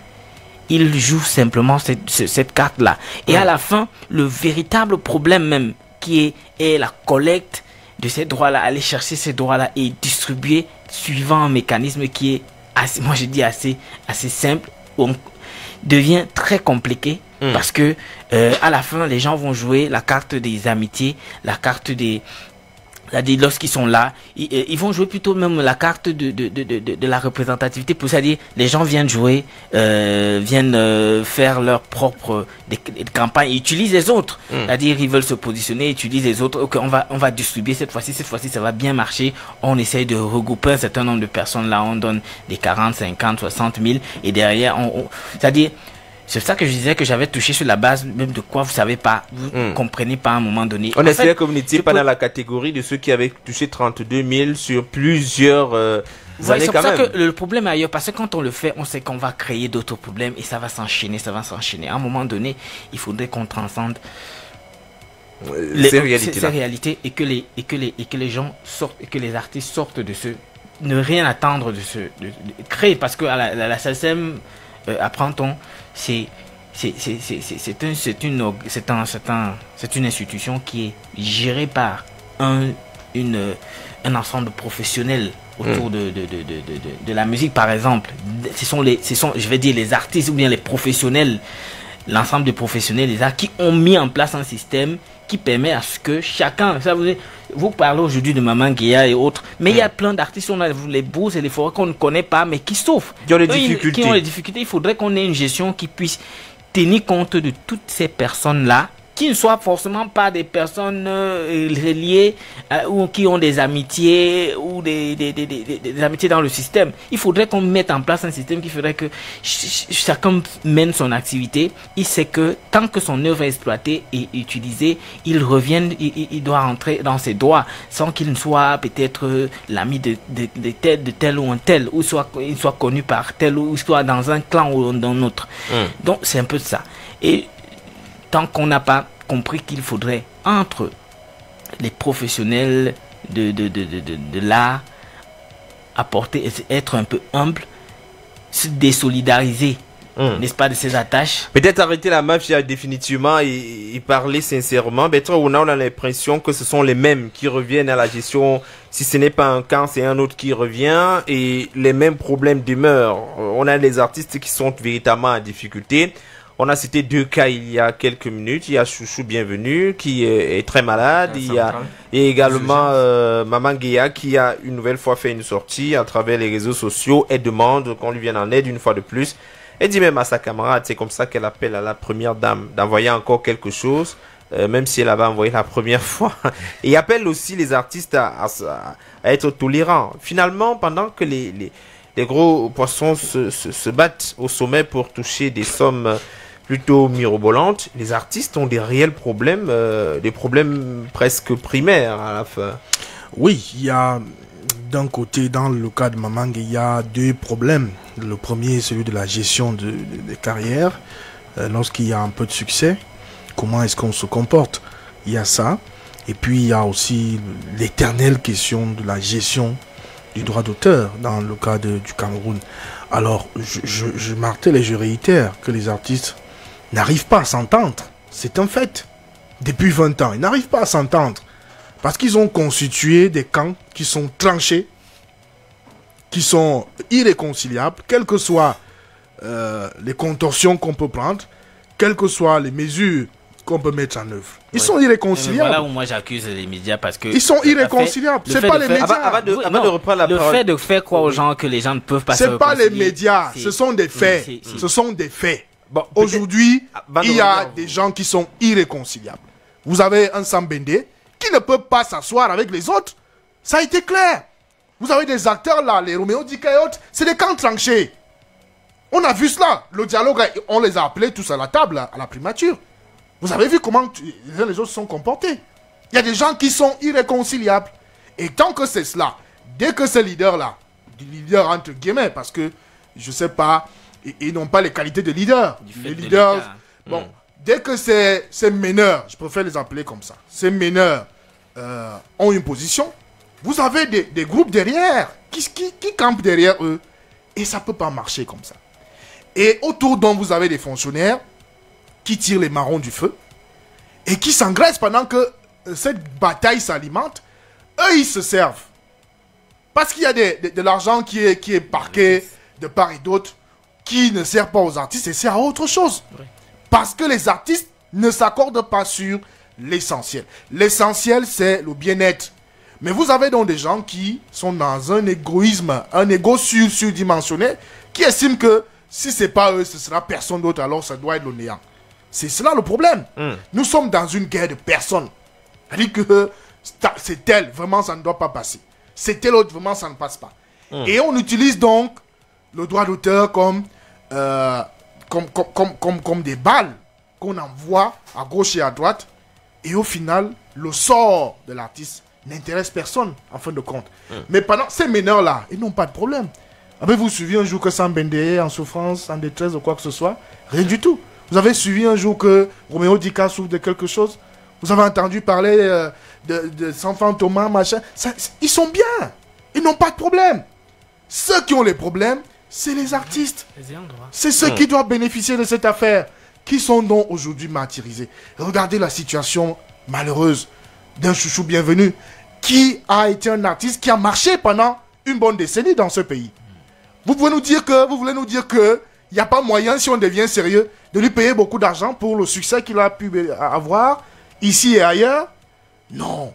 ils jouent simplement cette carte-là. Et à la fin, le véritable problème même, qui est la collecte de ces droits-là, aller chercher ces droits-là et distribuer suivant un mécanisme qui est assez, moi je dis assez simple, devient très compliqué, parce que à la fin les gens vont jouer la carte des amitiés, la carte des, lorsqu'ils sont là, ils vont jouer plutôt même la carte de la représentativité, pour ça dire les gens viennent jouer, faire leur propre des campagnes, ils utilisent les autres, c'est-à-dire ils veulent se positionner, ils utilisent les autres. Ok, on va distribuer cette fois-ci ça va bien marcher, on essaye de regrouper un certain nombre de personnes là, on donne des 40, 50, 60 000, et derrière c'est-à-dire, c'est ça que je disais que j'avais touché sur la base même de quoi vous savez pas, vous comprenez pas à un moment donné. On espère que vous n'étiez pas dans la catégorie de ceux qui avaient touché 32 000 sur plusieurs années quand même. C'est pour ça que le problème est ailleurs, parce que quand on le fait, on sait qu'on va créer d'autres problèmes et ça va s'enchaîner. À un moment donné, il faudrait qu'on transcende ces réalités et que les gens sortent, et que les artistes sortent de ce, ne rien attendre de créer, parce que à la SACEM, apprend-on, c'est une institution qui est gérée par un ensemble professionnel autour de la musique, par exemple. Ce sont je vais dire les artistes ou bien les professionnels l'ensemble des professionnels des arts qui ont mis en place un système qui permet à ce que chacun, ça vous parlez aujourd'hui de Maman Guéa et autres, mais il y a plein d'artistes, on a les bourses et les forêts qu'on ne connaît pas, mais qui souffrent. Qui ont des difficultés. Qui ont des difficultés. Il faudrait qu'on ait une gestion qui puisse tenir compte de toutes ces personnes-là, qui ne soient forcément pas des personnes reliées ou qui ont des amitiés ou des amitiés dans le système. Il faudrait qu'on mette en place un système qui ferait que chacun mène son activité. Il sait que tant que son œuvre est exploitée et utilisée, il doit rentrer dans ses droits sans qu'il ne soit peut-être l'ami de tel ou un tel, ou il soit connu par tel ou soit dans un clan ou dans un autre. Donc c'est un peu ça. Et tant qu'on n'a pas compris qu'il faudrait, entre les professionnels de l'art, apporter, être un peu humble, se désolidariser, n'est-ce pas, de ses attaches. Peut-être arrêter la mafia définitivement et parler sincèrement. Peut-être on a l'impression que ce sont les mêmes qui reviennent à la gestion. Si ce n'est pas un camp, c'est un autre qui revient et les mêmes problèmes demeurent. On a des artistes qui sont véritablement en difficulté. On a cité 2 cas il y a quelques minutes. Il y a Chouchou Bienvenu qui est très malade. Il y a également Maman Guéa qui a une nouvelle fois fait une sortie à travers les réseaux sociaux. Elle demande qu'on lui vienne en aide une fois de plus. Elle dit même à sa camarade, c'est comme ça qu'elle appelle à la première dame d'envoyer encore quelque chose, même si elle avait envoyé la première fois. Et appelle aussi les artistes à être tolérants. Finalement, pendant que les gros poissons se battent au sommet pour toucher des sommes plutôt mirobolantes, les artistes ont des réels problèmes, des problèmes presque primaires à la fin. Oui, il y a d'un côté, dans le cas de Maman Guéa, il y a 2 problèmes. Le premier, celui de la gestion des carrières. Lorsqu'il y a un peu de succès, comment est-ce qu'on se comporte? Il y a ça. Et puis, il y a aussi l'éternelle question de la gestion du droit d'auteur dans le cas du Cameroun. Alors, je martèle et je réitère que les artistes n'arrivent pas à s'entendre. C'est un fait. Depuis 20 ans, ils n'arrivent pas à s'entendre. Parce qu'ils ont constitué des camps qui sont tranchés, qui sont irréconciliables, quelles que soient les contorsions qu'on peut prendre, quelles que soient les mesures qu'on peut mettre en œuvre. Ils sont irréconciliables. Voilà où moi j'accuse les médias parce que... Ils sont irréconciliables. C'est pas les médias. Avant de reprendre la parole. Le fait de faire croire aux gens que les gens ne peuvent pas se c'est pas les médias, ce sont des faits. Ce sont des faits. Bon, aujourd'hui, il y a des gens qui sont irréconciliables. Vous avez un Sambende qui ne peut pas s'asseoir avec les autres. Ça a été clair. Vous avez des acteurs là, les Roméo Dika et autres, c'est des camps tranchés. On a vu cela. Le dialogue, on les a appelés tous à la table, à la primature. Vous avez vu comment les autres se sont comportés. Il y a des gens qui sont irréconciliables. Et tant que c'est cela, dès que ces leaders-là, des leaders entre guillemets, parce que, je sais pas, ils n'ont pas les qualités de leaders. Les leaders, bon, dès que ces meneurs, je préfère les appeler comme ça, ces meneurs ont une position, vous avez des groupes derrière qui campent derrière eux. Et ça ne peut pas marcher comme ça. Et autour d'eux, vous avez des fonctionnaires qui tirent les marrons du feu et qui s'engraissent pendant que cette bataille s'alimente. Eux, ils se servent. Parce qu'il y a de l'argent qui est parqué de part et d'autre, qui ne sert pas aux artistes et sert à autre chose. Oui. Parce que les artistes ne s'accordent pas sur l'essentiel. L'essentiel, c'est le bien-être. Mais vous avez donc des gens qui sont dans un égoïsme, un égo surdimensionné, qui estiment que si ce n'est pas eux, ce sera personne d'autre, alors ça doit être le néant. C'est cela le problème. Nous sommes dans une guerre de personnes. C'est-à-dire que c'est tel, vraiment ça ne doit pas passer. C'est tel autre, vraiment ça ne passe pas. Et on utilise donc le droit d'auteur comme des balles qu'on envoie à gauche et à droite. Et au final, le sort de l'artiste n'intéresse personne, en fin de compte. Mais pendant ces meneurs-là, ils n'ont pas de problème. Avez-vous suivi un jour que Sambende est en souffrance, en détresse ou quoi que ce soit? Rien du tout. Vous avez suivi un jour que Roméo Dika souffre de quelque chose? Vous avez entendu parler de Sanfant Thomas, machin? Ils sont bien. Ils n'ont pas de problème. Ceux qui ont les problèmes, c'est les artistes. C'est ceux qui doivent bénéficier de cette affaire, qui sont donc aujourd'hui martyrisés. Regardez la situation malheureuse d'un Chouchou Bienvenu, qui a été un artiste qui a marché pendant une bonne décennie dans ce pays. Vous voulez nous dire que il n'y a pas moyen, si on devient sérieux, de lui payer beaucoup d'argent pour le succès qu'il a pu avoir ici et ailleurs. Non,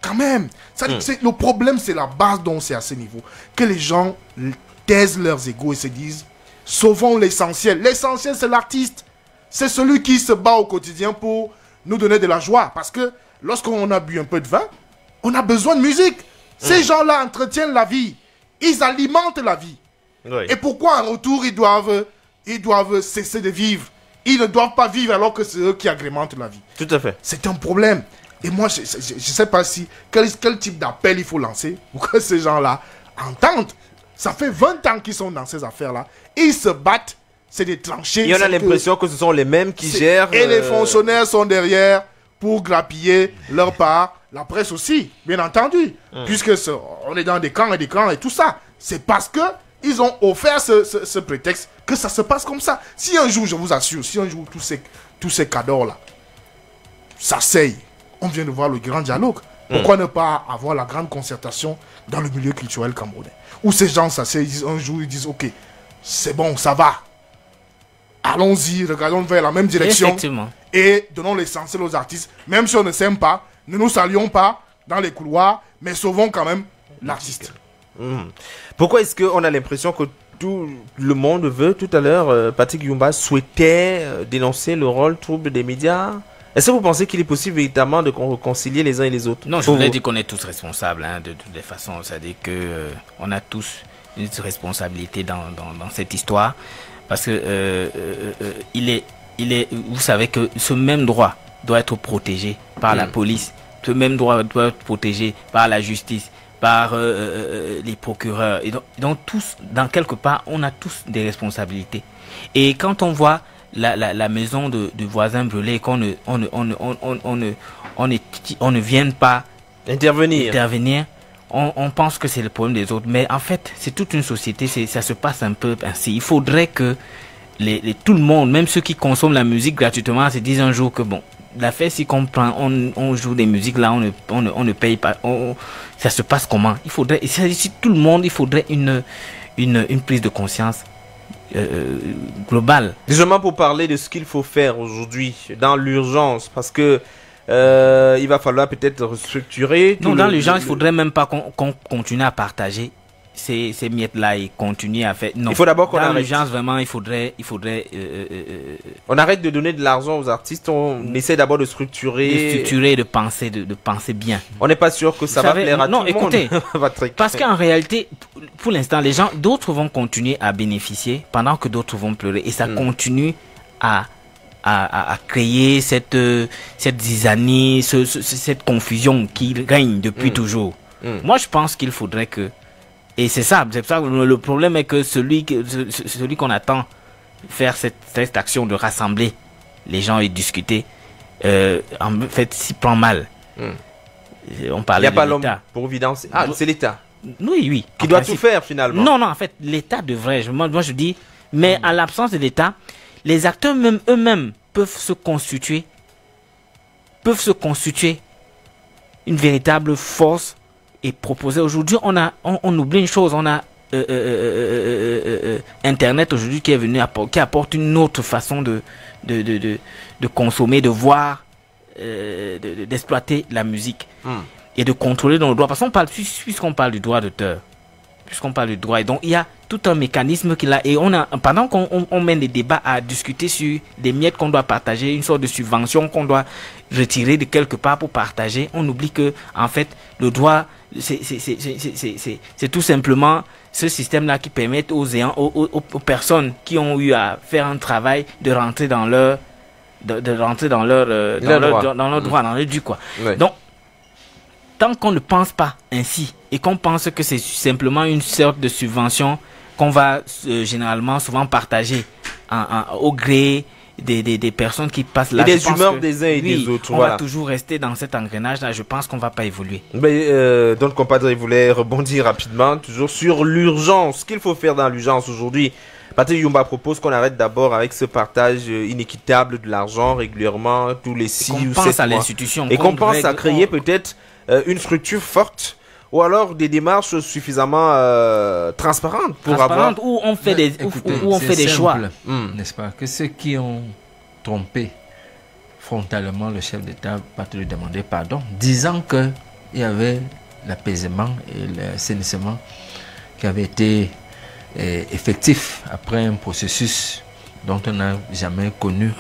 quand même. Le problème, c'est la base dont c'est à ce niveau. Que les gens taisent leurs égos et se disent, sauvons l'essentiel. L'essentiel, c'est l'artiste. C'est celui qui se bat au quotidien pour nous donner de la joie. Parce que lorsqu'on a bu un peu de vin, on a besoin de musique. Ces gens-là entretiennent la vie. Ils alimentent la vie. Oui. Et pourquoi en retour, ils doivent cesser de vivre? Ils ne doivent pas vivre alors que c'est eux qui agrémentent la vie. Tout à fait. C'est un problème. Et moi, je ne sais pas quel type d'appel il faut lancer pour que ces gens-là entendent. Ça fait 20 ans qu'ils sont dans ces affaires-là. Ils se battent. C'est des tranchées. Et on a l'impression que ce sont les mêmes qui gèrent. Et les fonctionnaires sont derrière pour grappiller leur part. La presse aussi, bien entendu. Puisque on est dans des camps et tout ça. C'est parce que ils ont offert ce prétexte que ça se passe comme ça. Si un jour, je vous assure, si un jour tous ces cadors-là s'asseyent, on vient de voir le grand dialogue. Pourquoi ne pas avoir la grande concertation dans le milieu culturel camerounais? Où ces gens s'asseyent un jour, ils disent, ok, c'est bon, ça va. Allons-y, regardons vers la même direction. Effectivement. Et donnons l'essentiel aux artistes. Même si on ne s'aime pas, ne nous saluons pas dans les couloirs, mais sauvons quand même l'artiste. Pourquoi est-ce qu'on a l'impression que tout le monde veut? Tout à l'heure, Patrick Yumba souhaitait dénoncer le rôle trouble des médias. Est-ce que vous pensez qu'il est possible véritablement de réconcilier les uns et les autres? Non, je voulais dire qu'on est tous responsables, hein, de toutes les façons. C'est-à-dire que on a tous une responsabilité dans cette histoire. Parce que vous savez que ce même droit doit être protégé par la police. Ce même droit doit être protégé par la justice, par les procureurs. Et donc tous, dans quelque part, on a tous des responsabilités. Et quand on voit la maison du voisin brûlée, qu'on ne vienne pas intervenir, on pense que c'est le problème des autres. Mais en fait, c'est toute une société, ça se passe un peu ainsi. Il faudrait que tout le monde, même ceux qui consomment la musique gratuitement, se disent un jour que bon, l'affaire, si on joue des musiques là, on ne paye pas, ça se passe comment? Il faudrait, si tout le monde, il faudrait une prise de conscience globale. Justement pour parler de ce qu'il faut faire aujourd'hui dans l'urgence, parce que il va falloir peut-être restructurer. Non, dans l'urgence, il faudrait même pas qu'on continue à partager ces miettes-là et continuer à faire. Non. Il faut d'abord qu'on arrête. Dans l'urgence, vraiment, il faudrait. On arrête de donner de l'argent aux artistes. On essaie d'abord de structurer. De penser bien. On n'est pas sûr que ça va plaire à tout le monde. Non, écoutez, parce qu'en réalité, pour l'instant, les gens, d'autres vont continuer à bénéficier pendant que d'autres vont pleurer, et ça continue à créer cette zizanie, cette confusion qui règne depuis toujours. Moi, je pense qu'il faudrait que... Et c'est ça le problème est que celui qu'on attend faire cette action de rassembler les gens et discuter, en fait, s'y prend mal. On parlait de l'État. Il n'y a pas l'homme pour vidancer. Ah, c'est l'État. Oui. Qui doit tout faire finalement. Non, en fait, l'État devrait... Moi, je dis... Mais en l'absence de l'État, les acteurs eux-mêmes peuvent se constituer une véritable force et proposer. Aujourd'hui, on oublie une chose, on a Internet aujourd'hui qui est venu qui apporte une autre façon de consommer, de voir, d'exploiter la musique et de contrôler nos droits. Parce qu'on parle, puisqu'on parle du droit d'auteur, et donc il y a tout un mécanisme qu'il a, et pendant qu'on mène des débats à discuter sur des miettes qu'on doit partager, une sorte de subvention qu'on doit retirer de quelque part pour partager, on oublie que en fait le droit c'est tout simplement ce système-là qui permet aux personnes qui ont eu à faire un travail de rentrer dans leur droit, dans leur dû, quoi. Ouais. Donc tant qu'on ne pense pas ainsi et qu'on pense que c'est simplement une sorte de subvention qu'on va généralement souvent partager au gré des personnes qui passent là. Et des humeurs des uns et des autres. On va toujours rester dans cet engrenage-là. Je pense qu'on ne va pas évoluer. Mais, donc, compadre, voulait rebondir rapidement, toujours sur l'urgence. Ce qu'il faut faire dans l'urgence aujourd'hui. Patrick Yumba propose qu'on arrête d'abord avec ce partage inéquitable de l'argent régulièrement tous les 6 ou 7 mois. À l'institution. Et qu'on pense à créer peut-être une structure forte ou alors des démarches suffisamment transparentes pour avoir... où on fait des, où on fait des choix. N'est-ce pas? Que ceux qui ont trompé frontalement le chef d'État partent lui demander pardon, disant qu'il y avait l'apaisement et l'assainissement qui avait été effectif après un processus dont on n'a jamais connu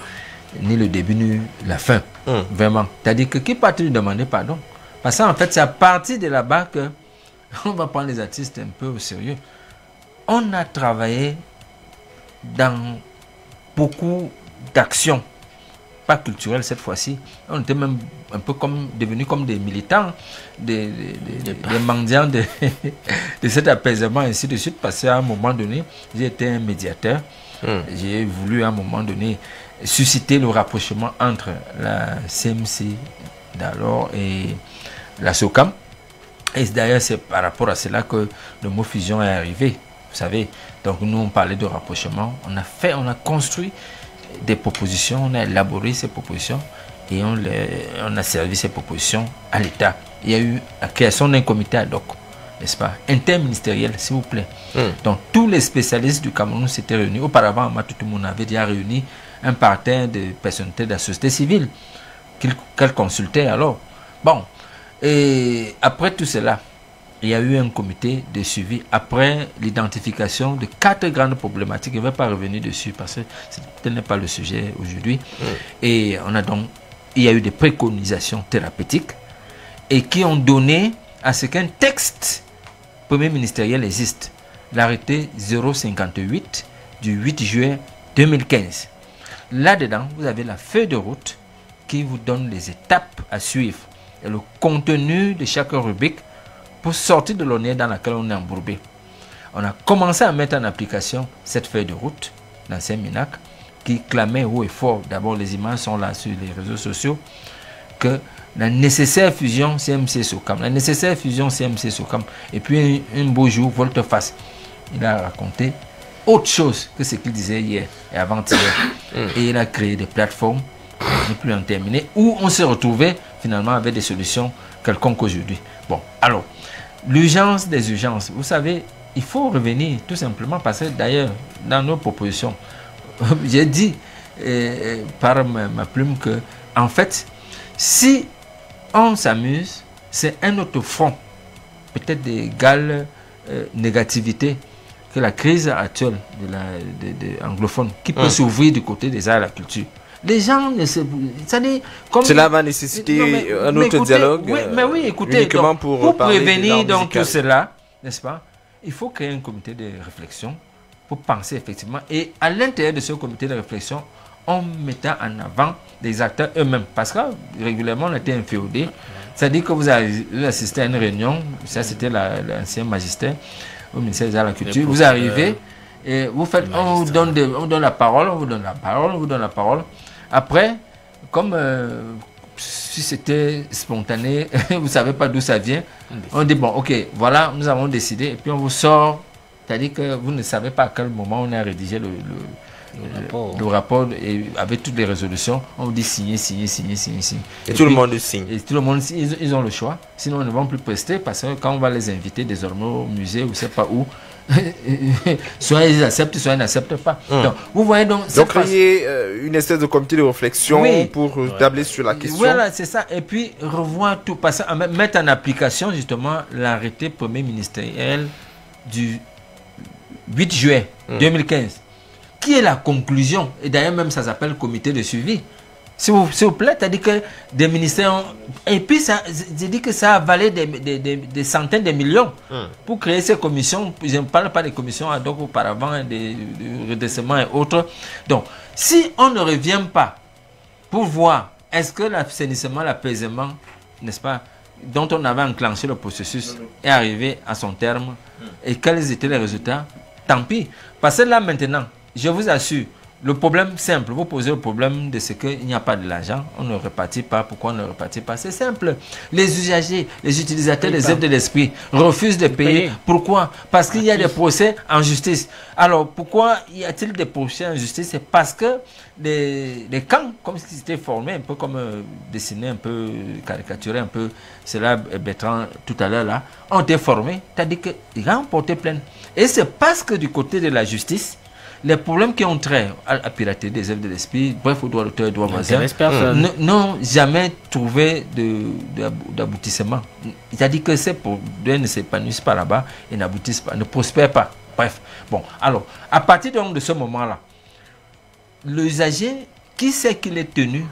ni le début ni la fin. Vraiment. C'est-à-dire que qui partent lui demander pardon? Parce qu'en fait, c'est à partir de là-bas que on va prendre les artistes un peu au sérieux. On a travaillé dans beaucoup d'actions, pas culturelles cette fois-ci. On était même un peu devenus comme des militants, des mendiants de cet apaisement, ainsi de suite, parce qu'à un moment donné, j'ai été un médiateur. J'ai voulu à un moment donné susciter le rapprochement entre la CMC d'alors et la SOCAM. Et d'ailleurs, c'est par rapport à cela que le mot fusion est arrivé. Vous savez, donc nous, on parlait de rapprochement. On a construit des propositions, on a élaboré ces propositions et on a servi ces propositions à l'État. Il y a eu la création d'un comité ad hoc, n'est-ce pas, interministériel, s'il vous plaît. Donc, tous les spécialistes du Cameroun s'étaient réunis. Auparavant, tout le monde avait déjà réuni un parterre de personnalités de la société civile qu'elle consultait alors. Bon. Et après tout cela, il y a eu un comité de suivi après l'identification de 4 grandes problématiques. Je ne vais pas revenir dessus parce que ce n'est pas le sujet aujourd'hui. Et il y a eu des préconisations thérapeutiques et qui ont donné à ce qu'un texte premier ministériel existe. L'arrêté 058 du 8 juin 2015. Là-dedans, vous avez la feuille de route qui vous donne les étapes à suivre et le contenu de chaque rubrique pour sortir de l'ornière dans laquelle on est embourbé. On a commencé à mettre en application cette feuille de route l'ancien MINAC qui clamait haut et fort, d'abord les images sont là sur les réseaux sociaux, que la nécessaire fusion CMC-SOCAM, et puis un beau jour, volte-face, il a raconté autre chose que ce qu'il disait hier et avant-hier. Et il a créé des plateformes, ne plus en terminer, où on s'est retrouvé finalement avec des solutions quelconques aujourd'hui. Bon, alors, l'urgence des urgences, vous savez, il faut revenir tout simplement parce que d'ailleurs, dans nos propositions, j'ai dit par ma plume que, en fait, si on s'amuse, c'est un autre front, peut-être d'égale négativité que la crise actuelle de anglophone, qui peut s'ouvrir du côté des arts et la culture. Les gens ne se... Cela va nécessiter un autre dialogue. Oui, écoutez, donc, pour prévenir donc tout cela, n'est-ce pas, il faut créer un comité de réflexion pour penser effectivement. Et à l'intérieur de ce comité de réflexion, on mettait en avant les acteurs eux-mêmes. Parce que régulièrement, on était inféodés. C'est-à-dire que vous assistez à une réunion, ça c'était l'ancien magistère au ministère des Arts et de la Culture, vous arrivez et vous faites, on vous donne la parole, on vous donne la parole. Après, comme si c'était spontané, vous ne savez pas d'où ça vient, on dit, bon, ok, voilà, nous avons décidé, et puis on vous sort, c'est-à-dire que vous ne savez pas à quel moment on a rédigé le rapport et avec toutes les résolutions, on vous dit signer. Et tout le monde signe. Et tout le monde, ils ont le choix, sinon ils ne vont plus prester, parce que quand on va les inviter désormais au musée ou je ne sais pas où, soit ils acceptent, soit ils n'acceptent pas. Donc, vous voyez donc créer une espèce de comité de réflexion pour tabler sur la question. Voilà, c'est ça. Et puis revoir tout, mettre en application justement l'arrêté premier ministériel du 8 juin 2015, qui est la conclusion. Et d'ailleurs même ça s'appelle comité de suivi. S'il vous plaît, c'est-à-dire que des ministères ont... Et puis, j'ai dit que ça a valé des centaines de millions pour créer ces commissions. Je ne parle pas des commissions ad hoc auparavant, des redressements et autres. Donc, si on ne revient pas pour voir est-ce que l'assainissement, l'apaisement, n'est-ce pas, dont on avait enclenché le processus, est arrivé à son terme et quels étaient les résultats, tant pis. Parce que là, maintenant, je vous assure, Le problème simple, vous posez le problème de ce qu'il n'y a pas de l'argent, on ne répartit pas. Pourquoi on ne répartit pas? C'est simple. Les usagers, les utilisateurs des œuvres de l'esprit refusent de payer. Pourquoi? Parce qu'il y a des procès en justice. Alors, pourquoi y a-t-il des procès en justice? C'est parce que les camps, comme ce qui s'était formé, un peu comme dessiné, un peu caricaturé, un peu, c'est là Bertrand tout à l'heure là, ont été formés, c'est-à-dire qu'ils ont porté plainte. Et c'est parce que du côté de la justice, les problèmes qui ont trait à la piraterie des œuvres de l'esprit, bref, aux droits d'auteur et droits voisins, n'ont jamais trouvé d'aboutissement. C'est-à-dire que ces problèmes ne s'épanouissent pas là-bas et n'aboutissent pas, ne prospèrent pas. Bref, bon, alors, à partir donc de ce moment-là, l'usager qui sait qu'il est tenu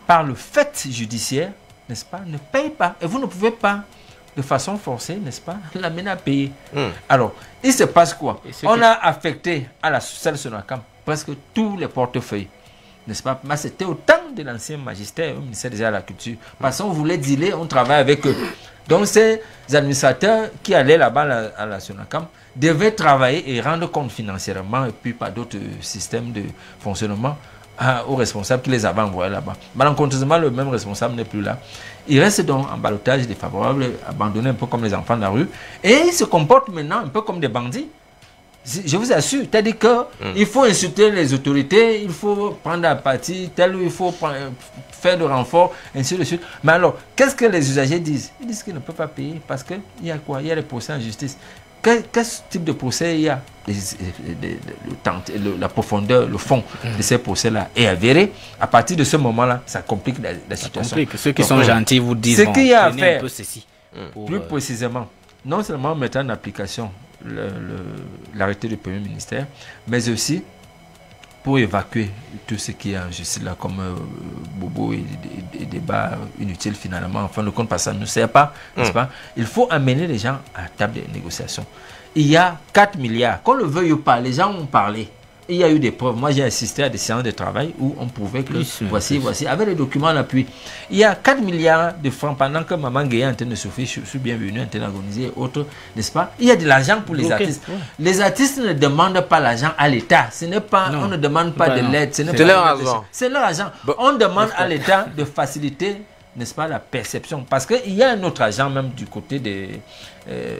par le fait judiciaire, n'est-ce pas, ne paye pas. Et vous ne pouvez pas, de façon forcée, n'est-ce pas, l'amener à payer. Alors, il se passe quoi? On a affecté à la salle Sonacam presque tous les portefeuilles, n'est-ce pas? Mais c'était au temps de l'ancien magistère au ministère de la Culture. Parce qu'on voulait dealer, on travaille avec eux. Donc, ces administrateurs qui allaient là-bas à la Sonacam devaient travailler et rendre compte financièrement et puis par d'autres systèmes de fonctionnement aux responsables qui les avaient envoyés là-bas. Malencontreusement, le même responsable n'est plus là. Il reste donc en ballottage défavorable, abandonné un peu comme les enfants de la rue. Et ils se comportent maintenant un peu comme des bandits. Je vous assure, c'est-à-dire qu'il faut insulter les autorités, il faut prendre la partie, il faut faire de renfort, ainsi de suite. Mais alors, qu'est-ce que les usagers disent? Ils disent qu'ils ne peuvent pas payer parce qu'il y a quoi? Il y a les procès en justice. Quel type de procès il y a? La profondeur, le fond de ces procès-là est avéré. À partir de ce moment-là, ça complique la situation. Ceux qui sont gentils vous disent ce qu'il y a à faire, un peu ceci. Plus précisément, non seulement mettre en application l'arrêté du Premier ministère, mais aussi pour évacuer tout ce qui est en justice là, comme bobo et débats inutiles finalement, en fin de compte, parce que ça ne nous sert pas, n'est-ce pas? Il faut amener les gens à la table de négociation. Il y a 4 milliards, qu'on le veuille ou pas, les gens ont parlé. Il y a eu des preuves. Moi, j'ai assisté à des séances de travail où on prouvait que voici, avec les documents en appui. Il y a 4 milliards de francs pendant que Maman Gueye est en train de souffrir, je suis bienvenu, en train d'agoniser et autres, n'est-ce pas? Il y a de l'argent pour les artistes. Les artistes ne demandent pas l'argent à l'État. Ce n'est pas, on ne demande pas de l'aide. C'est leur argent. C'est leur argent. On demande à l'État de faciliter, n'est-ce pas, la perception. Parce qu'il y a un autre agent même du côté des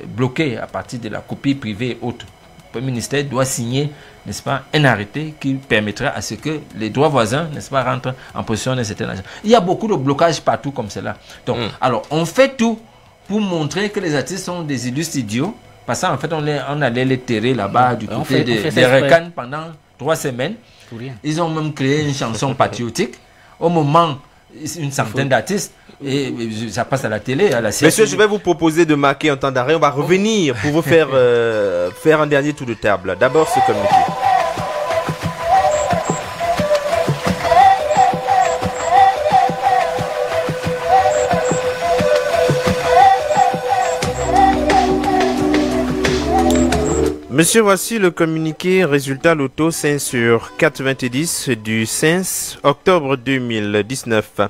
bloqués à partir de la copie privée et autres. Le Premier ministère doit signer, n'est-ce pas, un arrêté qui permettra à ce que les droits voisins, n'est-ce pas, rentrent en possession d'un certain argent. Il y a beaucoup de blocages partout comme cela. Donc, alors, on fait tout pour montrer que les artistes sont des illustres idiots. Parce qu'en fait, on allait les terrer là-bas du côté des Recan pendant 3 semaines. Ils ont même créé une chanson patriotique. Au moment, une centaine d'artistes, et ça passe à la télé, à la CRTV. Monsieur, je vais vous proposer de marquer un temps d'arrêt. On va revenir pour vous faire faire un dernier tour de table. D'abord, ce communiqué. Monsieur, voici le communiqué résultat loto 5 sur 4,20 du 5 octobre 2019.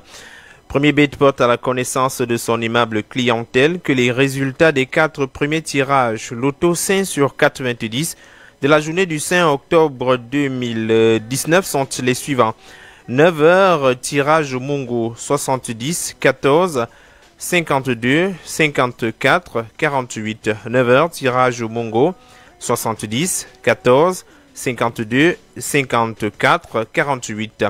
Premier bit porte à la connaissance de son aimable clientèle que les résultats des 4 premiers tirages loto 5 sur 4,20 de la journée du 5 octobre 2019 sont les suivants. 9h, tirage Mongo 70, 14, 52, 54, 48. 9h, tirage Mongo 70, 14, 52, 54, 48.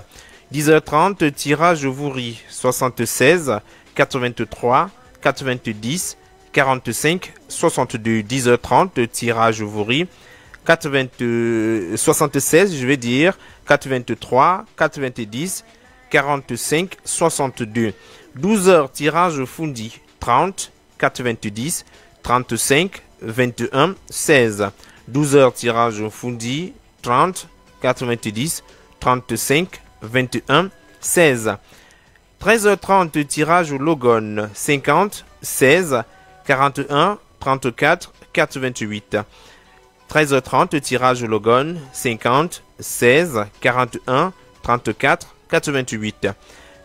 10h30, tirage Vouri, 76, 83, 90, 45, 62. 10h30, tirage Vouri, 76, je vais dire, 83, 90, 45, 62. 12h, tirage Fundi, 30, 90, 35, 21, 16. 12h, tirage Fundi, 30, 90, 35, 21, 16. 13h30, tirage Logon, 50, 16, 41, 34, 88. 13h30, tirage Logon, 50, 16, 41, 34, 88.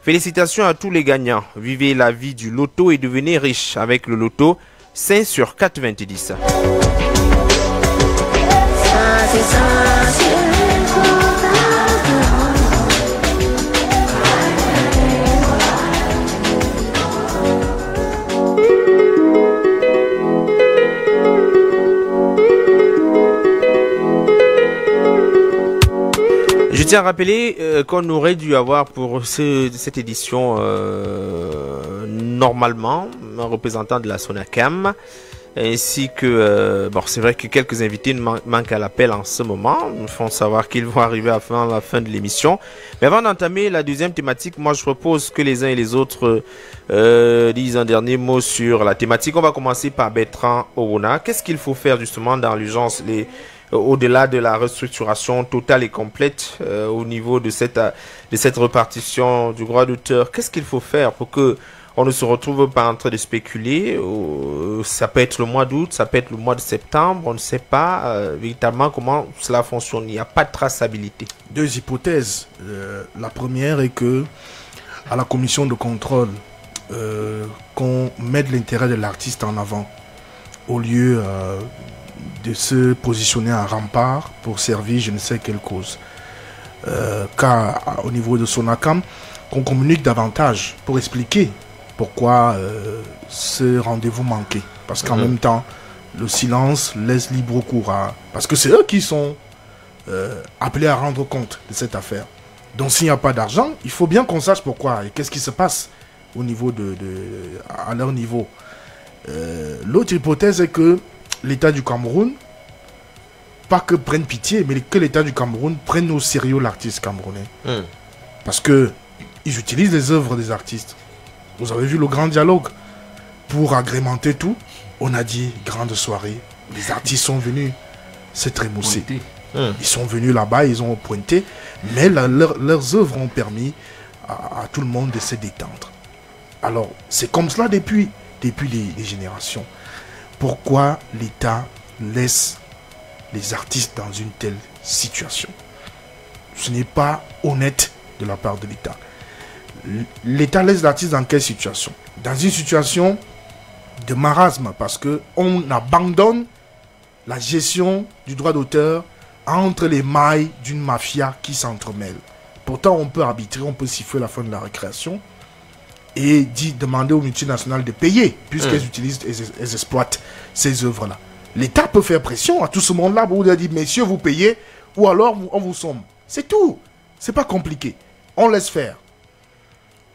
Félicitations à tous les gagnants. Vivez la vie du loto et devenez riche avec le loto 5 sur 4,20. tiens à rappeler qu'on aurait dû avoir pour cette édition normalement un représentant de la SONACAM, ainsi que, bon, c'est vrai que quelques invités manquent à l'appel en ce moment. Nous font savoir qu'ils vont arriver à la fin de l'émission. Mais avant d'entamer la deuxième thématique, moi je propose que les uns et les autres disent un dernier mot sur la thématique. On va commencer par Bertrand Orona. Qu'est-ce qu'il faut faire justement dans l'urgence, au-delà de la restructuration totale et complète au niveau de cette répartition du droit d'auteur? Qu'est-ce qu'il faut faire pour que on ne se retrouve pas en train de spéculer? Ça peut être le mois d'août, ça peut être le mois de septembre, on ne sait pas véritablement comment cela fonctionne. Il n'y a pas de traçabilité. Deux hypothèses. La première est que à la commission de contrôle, qu'on mette l'intérêt de l'artiste en avant au lieu de se positionner en rempart pour servir je ne sais quelle cause. Car au niveau de Sonacam, qu'on communique davantage pour expliquer pourquoi ce rendez-vous manqué. Parce qu'en même temps, le silence laisse libre cours à... Parce que c'est eux qui sont appelés à rendre compte de cette affaire. Donc s'il n'y a pas d'argent, il faut bien qu'on sache pourquoi et qu'est-ce qui se passe au niveau à leur niveau. L'autre hypothèse est que l'État du Cameroun, pas que prenne pitié, mais que l'État du Cameroun prenne au sérieux l'artiste camerounais. Parce que ils utilisent les œuvres des artistes. Vous avez vu le grand dialogue. Pour agrémenter tout, on a dit grande soirée. Les artistes sont venus se trémousser. Ils sont venus là-bas, ils ont pointé. Mais leurs œuvres ont permis à tout le monde de se détendre. Alors, c'est comme cela depuis des générations. Pourquoi l'État laisse les artistes dans une telle situation? Ce n'est pas honnête de la part de l'État. L'État laisse l'artiste dans quelle situation? Dans une situation de marasme, parce qu'on abandonne la gestion du droit d'auteur entre les mailles d'une mafia qui s'entremêle. Pourtant, on peut arbitrer, on peut siffler la fin de la récréation et demander aux multinationales de payer, puisqu'elles utilisent, elles exploitent ces œuvres-là. L'État peut faire pression à tout ce monde-là pour dire, messieurs, vous payez, ou alors on vous somme. C'est tout. C'est pas compliqué. On laisse faire.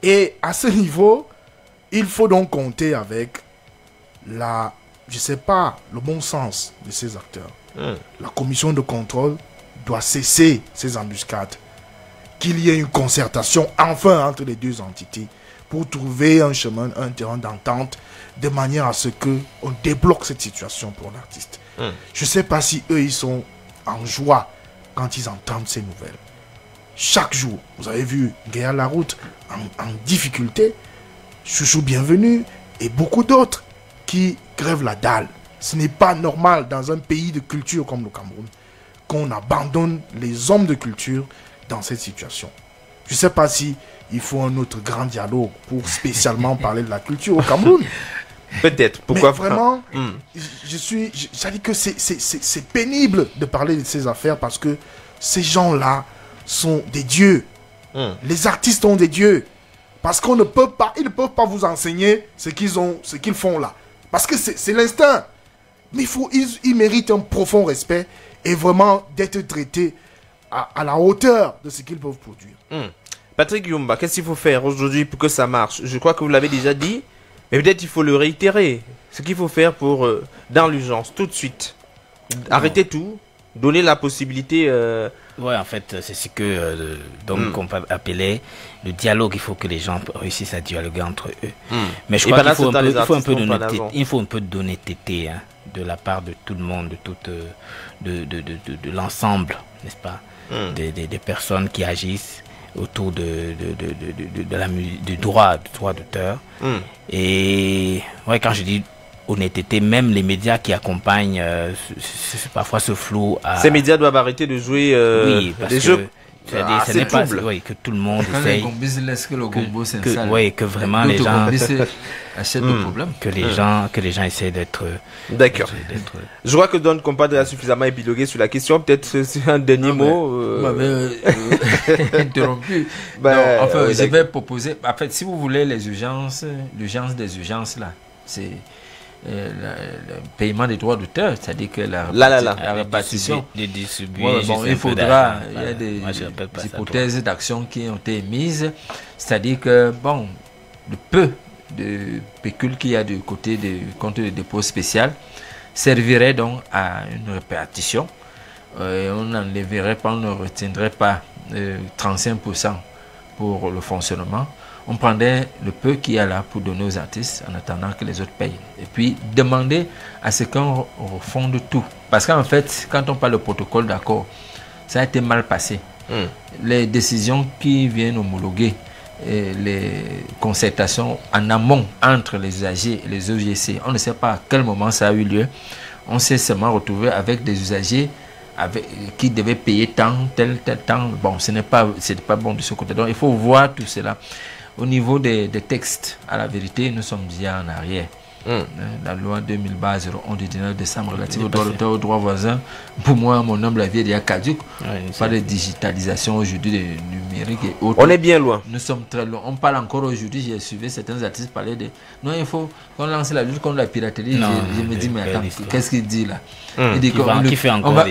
Et à ce niveau, il faut donc compter avec le bon sens de ces acteurs. La commission de contrôle doit cesser ces embuscades. Qu'il y ait une concertation enfin entre les deux entités pour trouver un chemin, un terrain d'entente de manière à ce qu'on débloque cette situation pour l'artiste. Je ne sais pas si eux, ils sont en joie quand ils entendent ces nouvelles. Chaque jour, vous avez vu Gaël Laroute en difficulté, Chouchou Bienvenu et beaucoup d'autres qui grèvent la dalle. Ce n'est pas normal dans un pays de culture comme le Cameroun qu'on abandonne les hommes de culture dans cette situation. Je ne sais pas si il faut un autre grand dialogue pour spécialement parler de la culture au Cameroun. Peut-être, pourquoi mais vraiment, je dis que c'est pénible de parler de ces affaires parce que ces gens-là sont des dieux. Les artistes sont des dieux. Parce ils ne peuvent pas vous enseigner ce qu'ils font là. Parce que c'est l'instinct. Mais ils méritent un profond respect et vraiment d'être traités à la hauteur de ce qu'ils peuvent produire. Patrick Yumba, qu'est-ce qu'il faut faire aujourd'hui pour que ça marche? Je crois que vous l'avez déjà dit, mais peut-être il faut le réitérer. Ce qu'il faut faire pour, dans l'urgence, tout de suite, arrêter tout, donner la possibilité... Ouais, en fait, c'est ce que on peut appeler le dialogue. Il faut que les gens réussissent à dialoguer entre eux. Mais je crois qu'il faut un peu d'honnêteté de la part de tout le monde, de l'ensemble, n'est-ce pas, des personnes qui agissent autour du droit d'auteur. Et ouais, quand je dis honnêteté, même les médias qui accompagnent parfois ce flou. Ces médias doivent arrêter de jouer des jeux. Ce n'est pas que tout le monde essaye. Que vraiment les gens achètent le problème. Que les gens essaient d'être. D'accord. Je vois que Don Compadre a suffisamment épilogué sur la question. Peut-être c'est un dernier mot. Vous m'avez interrompu. Enfin, je vais proposer. En fait, si vous voulez l'urgence des urgences là, c'est le paiement des droits d'auteur, c'est-à-dire que la répartition. De distribuer. Ouais, bon, il faudra, il y a des hypothèses d'action qui ont été mises, c'est-à-dire que, bon, le peu de pécule qu'il y a du côté du compte de dépôt spécial servirait donc à une répartition. On n'enlèverait pas, on ne retiendrait pas 35% pour le fonctionnement. On prendrait le peu qu'il y a là pour donner aux artistes en attendant que les autres payent. Et puis demander à ce qu'on refonde tout. Parce qu'en fait, quand on parle de protocole d'accord, ça a été mal passé. Les décisions qui viennent homologuer les concertations en amont entre les usagers et les OGC, on ne sait pas à quel moment ça a eu lieu. On s'est seulement retrouvé avec des usagers qui devaient payer tant, tel temps. Bon, ce n'est pas bon de ce côté. Donc il faut voir tout cela. Au niveau des textes, à la vérité, nous sommes déjà en arrière. La loi 2000/01 du 19 décembre relative aux droits d'auteur, aux droits voisins, pour moi, mon humble avis, il y a caduc. Pas de digitalisation aujourd'hui, de numérique et autres. On est bien loin. Nous sommes très loin. On parle encore aujourd'hui, j'ai suivi certains artistes parler de... Non, il faut qu'on lance la lutte contre la piraterie. Je me dis, mais attends, qu'est-ce qu'il dit là? Il dit qui fait encore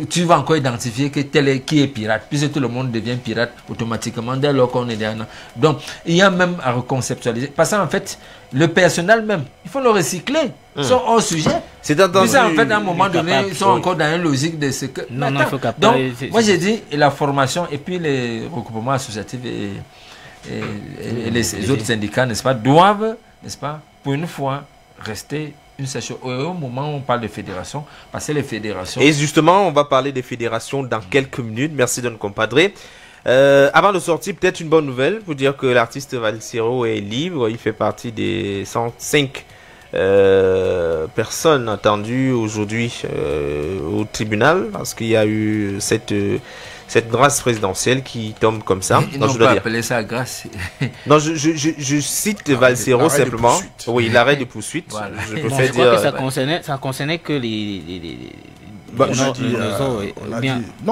tu vas encore identifier que qui est pirate, puisque tout le monde devient pirate automatiquement dès lors qu'on est derrière. Donc, il y a même à reconceptualiser. Parce qu'en fait, le personnel même, il faut le recycler. Ils sont hors sujet. C'est entendu. En fait, à un moment donné, ils sont encore dans une logique de ce que... Non, il faut donc, moi j'ai dit, la formation et puis les regroupements associatifs et les autres syndicats, n'est-ce pas, doivent, n'est-ce pas, pour une fois, rester une session. Au moment où on parle de fédération, parce que les fédérations... Et justement, on va parler des fédérations dans quelques minutes. Merci de nous compadrer. Avant de sortir, peut-être une bonne nouvelle pour dire que l'artiste Valsero est libre. Il fait partie des 105 personnes attendues aujourd'hui au tribunal parce qu'il y a eu cette grâce présidentielle qui tombe comme ça. Ils n'ont pas appelé ça grâce. Non, je cite Valsero simplement. Oui, l'arrêt de poursuite. Voilà. Je crois que ça concernait que les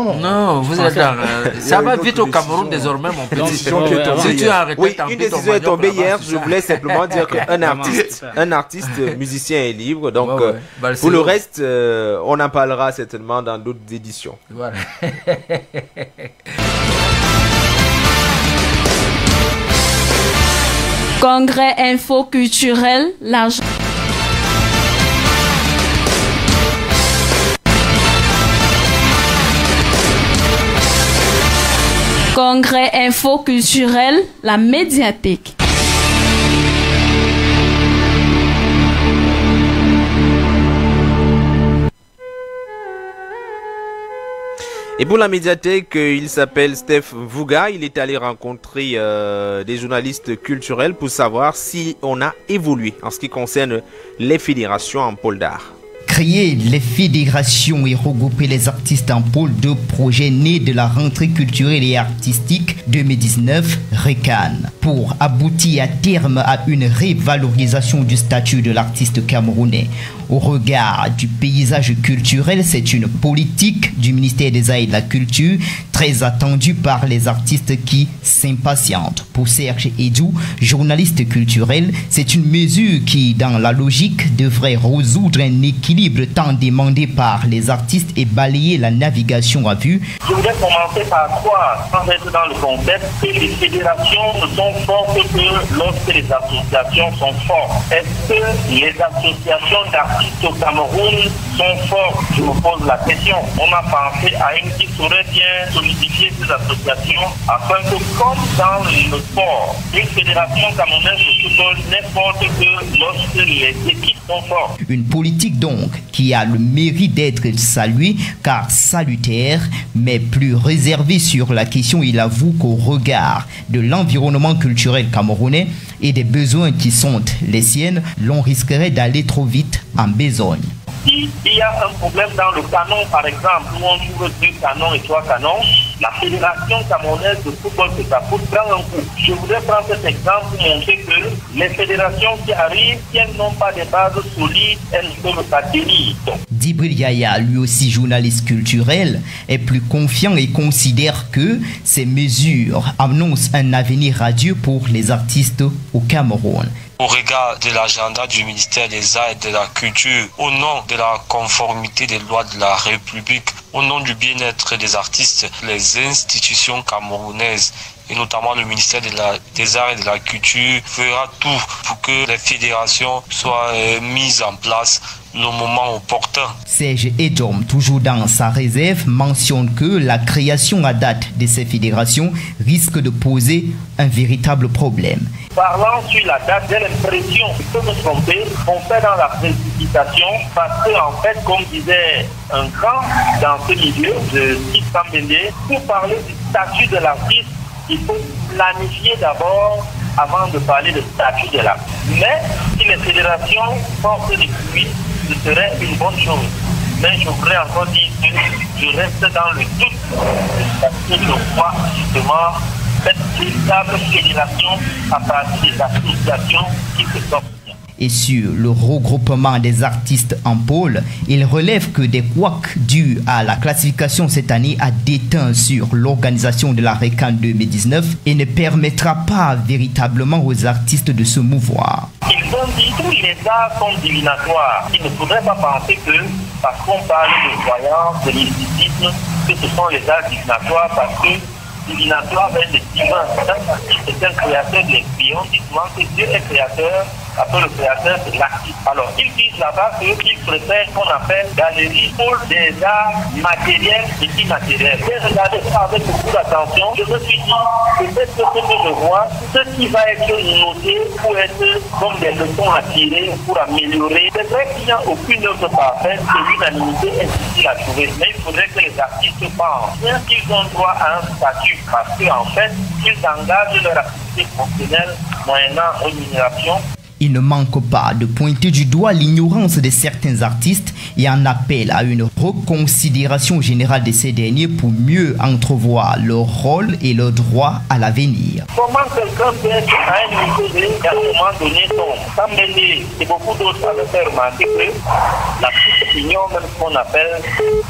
non, vous êtes dans... ça va vite au Cameroun désormais, mon petit. Si tu as arrêté, oui, une décision est tombée hier. Je voulais simplement dire qu'un artiste musicien est libre. Donc, pour le reste, on en parlera certainement dans d'autres éditions. Voilà. Congrès info culturel, l'argent. Congrès info culturel, la médiathèque. Et pour la médiathèque, il s'appelle Steph Vuga. Il est allé rencontrer des journalistes culturels pour savoir si on a évolué en ce qui concerne les fédérations en pôle d'art. Créer les fédérations et regrouper les artistes en pôle de projets nés de la rentrée culturelle et artistique 2019 RECAN pour aboutir à terme à une révalorisation du statut de l'artiste camerounais. Au regard du paysage culturel, c'est une politique du ministère des Arts et de la Culture très attendue par les artistes qui s'impatientent. Pour Serge Edou, journaliste culturel, c'est une mesure qui, dans la logique, devrait résoudre un équilibre tant demandé par les artistes et balayer la navigation à vue. Je voudrais commencer par croire, sans être dans le contexte, que les fédérations ne sont fortes que lorsque les associations sont fortes. Est-ce que les associations d'artistes au Cameroun sont fortes? Je me pose la question. On a pensé à une qui saurait bien solidifier ces associations afin que, comme dans le sport, une fédération camerounaise de football n'est forte que lorsque les équipes sont fortes. Une politique donc qui a le mérite d'être saluée car salutaire, mais plus réservée sur la question. Il avoue qu'au regard de l'environnement culturel camerounais et des besoins qui sont les siennes, l'on risquerait d'aller trop vite en besogne. S'il y a un problème dans le canon, par exemple, où on trouve 2 canons et 3 canons, la Fédération camerounaise de football de Tafout prend un coup. Je voudrais prendre cet exemple pour montrer que les fédérations qui arrivent, si elles n'ont pas des bases solides, elles ne peuvent pas tenir. Djibril Yaya, lui aussi journaliste culturel, est plus confiant et considère que ces mesures annoncent un avenir radieux pour les artistes au Cameroun. au regard de l'agenda du ministère des Arts et de la Culture, au nom de la conformité des lois de la République, au nom du bien-être des artistes, les institutions camerounaises et notamment le ministère des Arts et de la Culture fera tout pour que les fédérations soient mises en place le moment opportun. Serge Edom, toujours dans sa réserve, mentionne que la création à date de ces fédérations risque de poser un véritable problème. Parlant sur la date, j'ai l'impression que nous tromper, on fait dans la précipitation parce que en fait, comme disait un grand dans ce milieu de Steve Sambende, pour parler du statut de l'artiste, il faut planifier d'abord avant de parler de statut de l'artiste. Mais si les fédérations portent des puits, ce serait une bonne chose. Mais je voudrais encore dire que je reste dans le doute parce que je crois justement cette véritable fédération à partir des associations qui se sortent. Et sur le regroupement des artistes en pôle, il relève que des couacs dus à la classification cette année a déteint sur l'organisation de la RECAN 2019 et ne permettra pas véritablement aux artistes de se mouvoir. Ils ont dit que tous les arts sont divinatoires. Il ne faudrait pas penser que, parce qu'on parle de croyance, de mysticisme, que ce sont les arts divinatoires parce que divinatoire vient de divin. Un artiste est un créateur de l'expérience. On dit souvent que Dieu est créateur. Après le créateur, c'est l'artiste. Alors, ils disent là-bas qu'ils préfèrent qu'on appelle galerie pour des arts matériels et immatériels. J'ai regardé ça avec beaucoup d'attention. Je me suis dit, peut-être que ce que je vois, ce qui va être noté pour être comme des leçons à tirer, pour améliorer. C'est vrai qu'il n'y a aucune œuvre parfaite et l'unanimité est difficile à trouver. Mais il faudrait que les artistes pensent bien qu'ils ont droit à un statut parce qu'en fait, ils engagent leur activité professionnelle moyennant rémunération. Il ne manque pas de pointer du doigt l'ignorance de certains artistes et en appelle à une reconsidération générale de ces derniers pour mieux entrevoir leur rôle et leurs droits à l'avenir. Comment quelqu'un peut être à un niveau de, à un moment donné, sans mêler, et beaucoup d'autres avaient fait remarquer que l'artiste ignore même ce qu'on appelle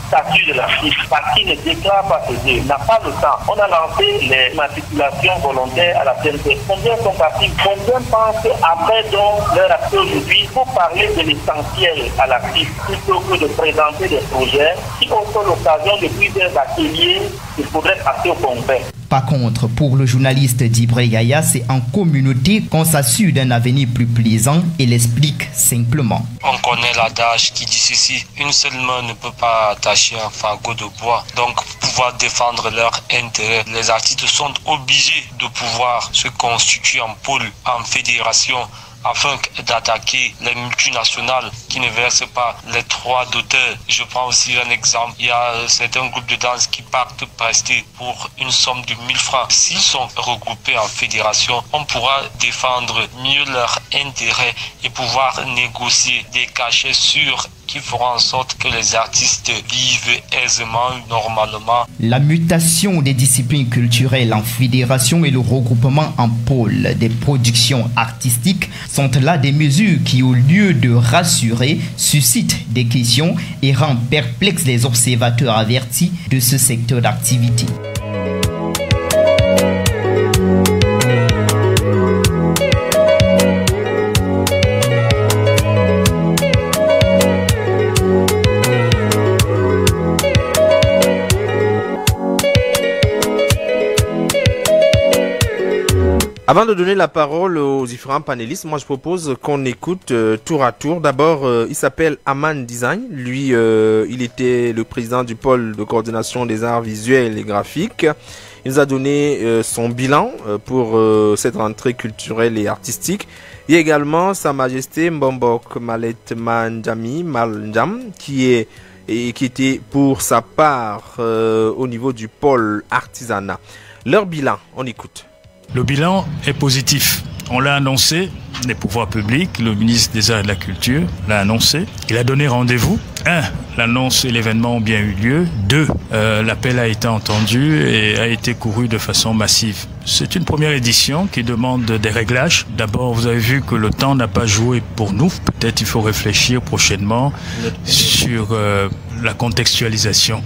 statut de l'artiste, parce qu'il ne déclare pas ses œuvres, n'a pas le temps. On a lancé les matriculations volontaires à la CNP. Combien sont partis? Combien pensent qu'après leur acte aujourd'hui, pour parler de l'essentiel à l'artiste, plutôt que de présenter des projets, qui offrent l'occasion de plusieurs ateliers, il faudrait passer au concret. Par contre, pour le journaliste d'Ibré Gaïa, c'est en communauté qu'on s'assure d'un avenir plus plaisant et l'explique simplement. On connaît l'adage qui dit ceci, une seule main ne peut pas attacher un fagot de bois. Donc, pour pouvoir défendre leurs intérêts, les artistes sont obligés de pouvoir se constituer en pôle, en fédération, afin d'attaquer les multinationales qui ne versent pas les droits d'auteur. Je prends aussi un exemple. Il y a certains groupes de danse qui partent prester pour une somme de 1000 francs. S'ils sont regroupés en fédération, on pourra défendre mieux leurs intérêts et pouvoir négocier des cachets sûrs qui feront en sorte que les artistes vivent aisément, normalement. La mutation des disciplines culturelles en fédération et le regroupement en pôle des productions artistiques sont là des mesures qui, au lieu de rassurer, suscitent des questions et rendent perplexes les observateurs avertis de ce secteur d'activité. Avant de donner la parole aux différents panélistes, moi je propose qu'on écoute tour à tour. D'abord, il s'appelle Aman Design. Lui, il était le président du pôle de coordination des arts visuels et graphiques. Il nous a donné son bilan pour cette rentrée culturelle et artistique. Il y a également Sa Majesté Mbombok Malet Manjami Maljam qui était pour sa part au niveau du pôle artisanat. Leur bilan, on écoute. Le bilan est positif. On l'a annoncé, les pouvoirs publics, le ministre des Arts et de la Culture l'a annoncé. Il a donné rendez-vous. 1. L'annonce et l'événement ont bien eu lieu. 2. L'appel a été entendu et a été couru de façon massive. C'est une première édition qui demande des réglages. D'abord, vous avez vu que le temps n'a pas joué pour nous. Peut-être il faut réfléchir prochainement sur la contextualisation.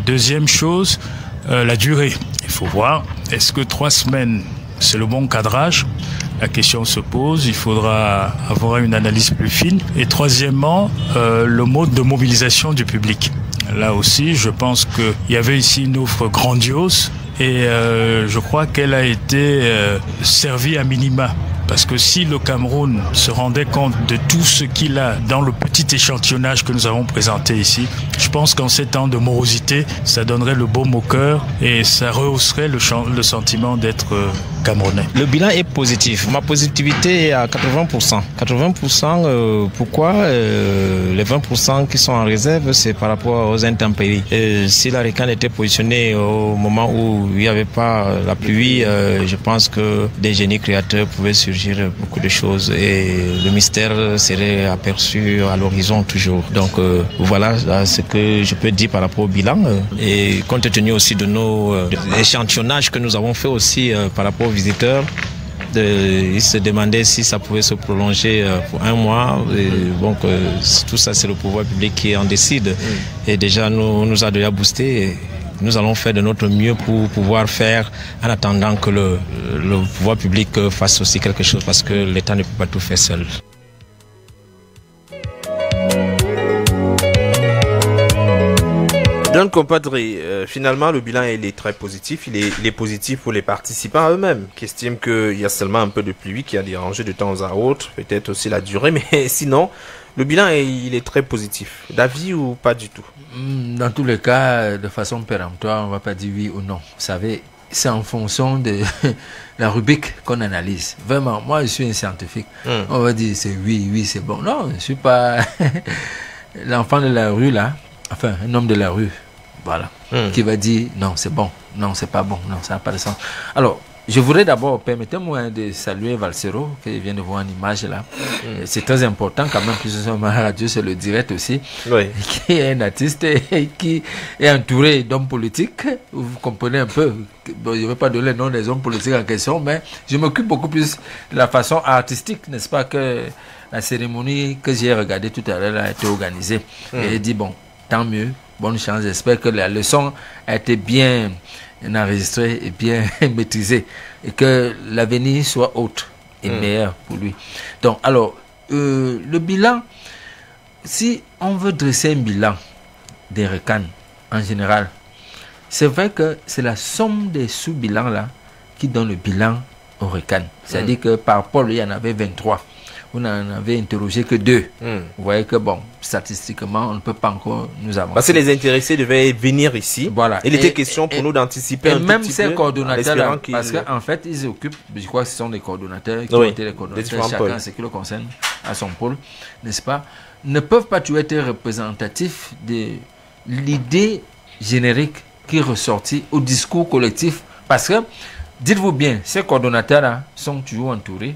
Deuxième chose, la durée. Il faut voir, est-ce que 3 semaines, c'est le bon cadrage? la question se pose. Il faudra avoir une analyse plus fine. Et troisièmement, le mode de mobilisation du public. Là aussi, je pense qu'il y avait ici une offre grandiose et je crois qu'elle a été servie à minima. Parce que si le Cameroun se rendait compte de tout ce qu'il a dans le petit échantillonnage que nous avons présenté ici, je pense qu'en ces temps de morosité, ça donnerait le baume au cœur et ça rehausserait le sentiment d'être Camerounais. Le bilan est positif. Ma positivité est à 80%. 80%, pourquoi les 20% qui sont en réserve, c'est par rapport aux intempéries. Si la RECAN était positionnée au moment où il n'y avait pas la pluie, je pense que des génies créateurs pouvaient surgir beaucoup de choses et le mystère serait aperçu à l'horizon toujours. Donc voilà ce que je peux dire par rapport au bilan et compte tenu aussi de nos échantillonnages que nous avons fait aussi par rapport aux visiteurs. Ils se demandaient si ça pouvait se prolonger pour 1 mois. Donc tout ça c'est le pouvoir public qui en décide et déjà nous a déjà boosté. Et nous allons faire de notre mieux pour pouvoir faire en attendant que le pouvoir public fasse aussi quelque chose parce que l'État ne peut pas tout faire seul. Donc, compadre, finalement, le bilan il est très positif. Il est positif pour les participants eux-mêmes, qui estiment qu'il y a seulement un peu de pluie qui a dérangé de temps à autre, peut-être aussi la durée, mais sinon, le bilan il est très positif. D'avis ou pas du tout? Dans tous les cas, de façon péremptoire, on ne va pas dire oui ou non. Vous savez, c'est en fonction de la rubrique qu'on analyse. Vraiment, moi je suis un scientifique. On va dire c'est oui, c'est bon. Non, je ne suis pas l'enfant de la rue là. Enfin, un homme de la rue, voilà, qui va dire non, c'est bon, non, c'est pas bon, non, ça n'a pas de sens. Alors, je voudrais d'abord, permettez-moi de saluer Valsero, qui vient de voir une image là. C'est très important quand même, puisque sur ma radio, c'est le direct aussi, qui est un artiste et qui est entouré d'hommes politiques. Vous comprenez un peu, bon, je ne vais pas donner le nom des hommes politiques en question, mais je m'occupe beaucoup plus de la façon artistique, n'est-ce pas, que la cérémonie que j'ai regardée tout à l'heure a été organisée. Et j'ai dit, bon, tant mieux, bonne chance, j'espère que la leçon a été bien enregistrée et bien maîtrisée et que l'avenir soit autre et meilleur pour lui. Donc, alors, le bilan, si on veut dresser un bilan des RECAN en général, c'est vrai que c'est la somme des sous-bilans là qui donne le bilan au RECAN. C'est-à-dire que par pôle, il y en avait 23. Vous n'en avez interrogé que 2. Vous voyez que, bon, statistiquement, on ne peut pas encore nous avancer. Parce que les intéressés devaient venir ici. Voilà. Il était question pour nous d'anticiper un tout petit peu. Et même ces coordonnateurs, parce qu'en fait, ils occupent, je crois que ce sont des coordonnateurs, qui ont été les coordonnateurs, chacun ce qui le concerne à son pôle, n'est-ce pas, ne peuvent pas toujours être représentatifs de l'idée générique qui est ressortie au discours collectif. Parce que, dites-vous bien, ces coordonnateurs-là sont toujours entourés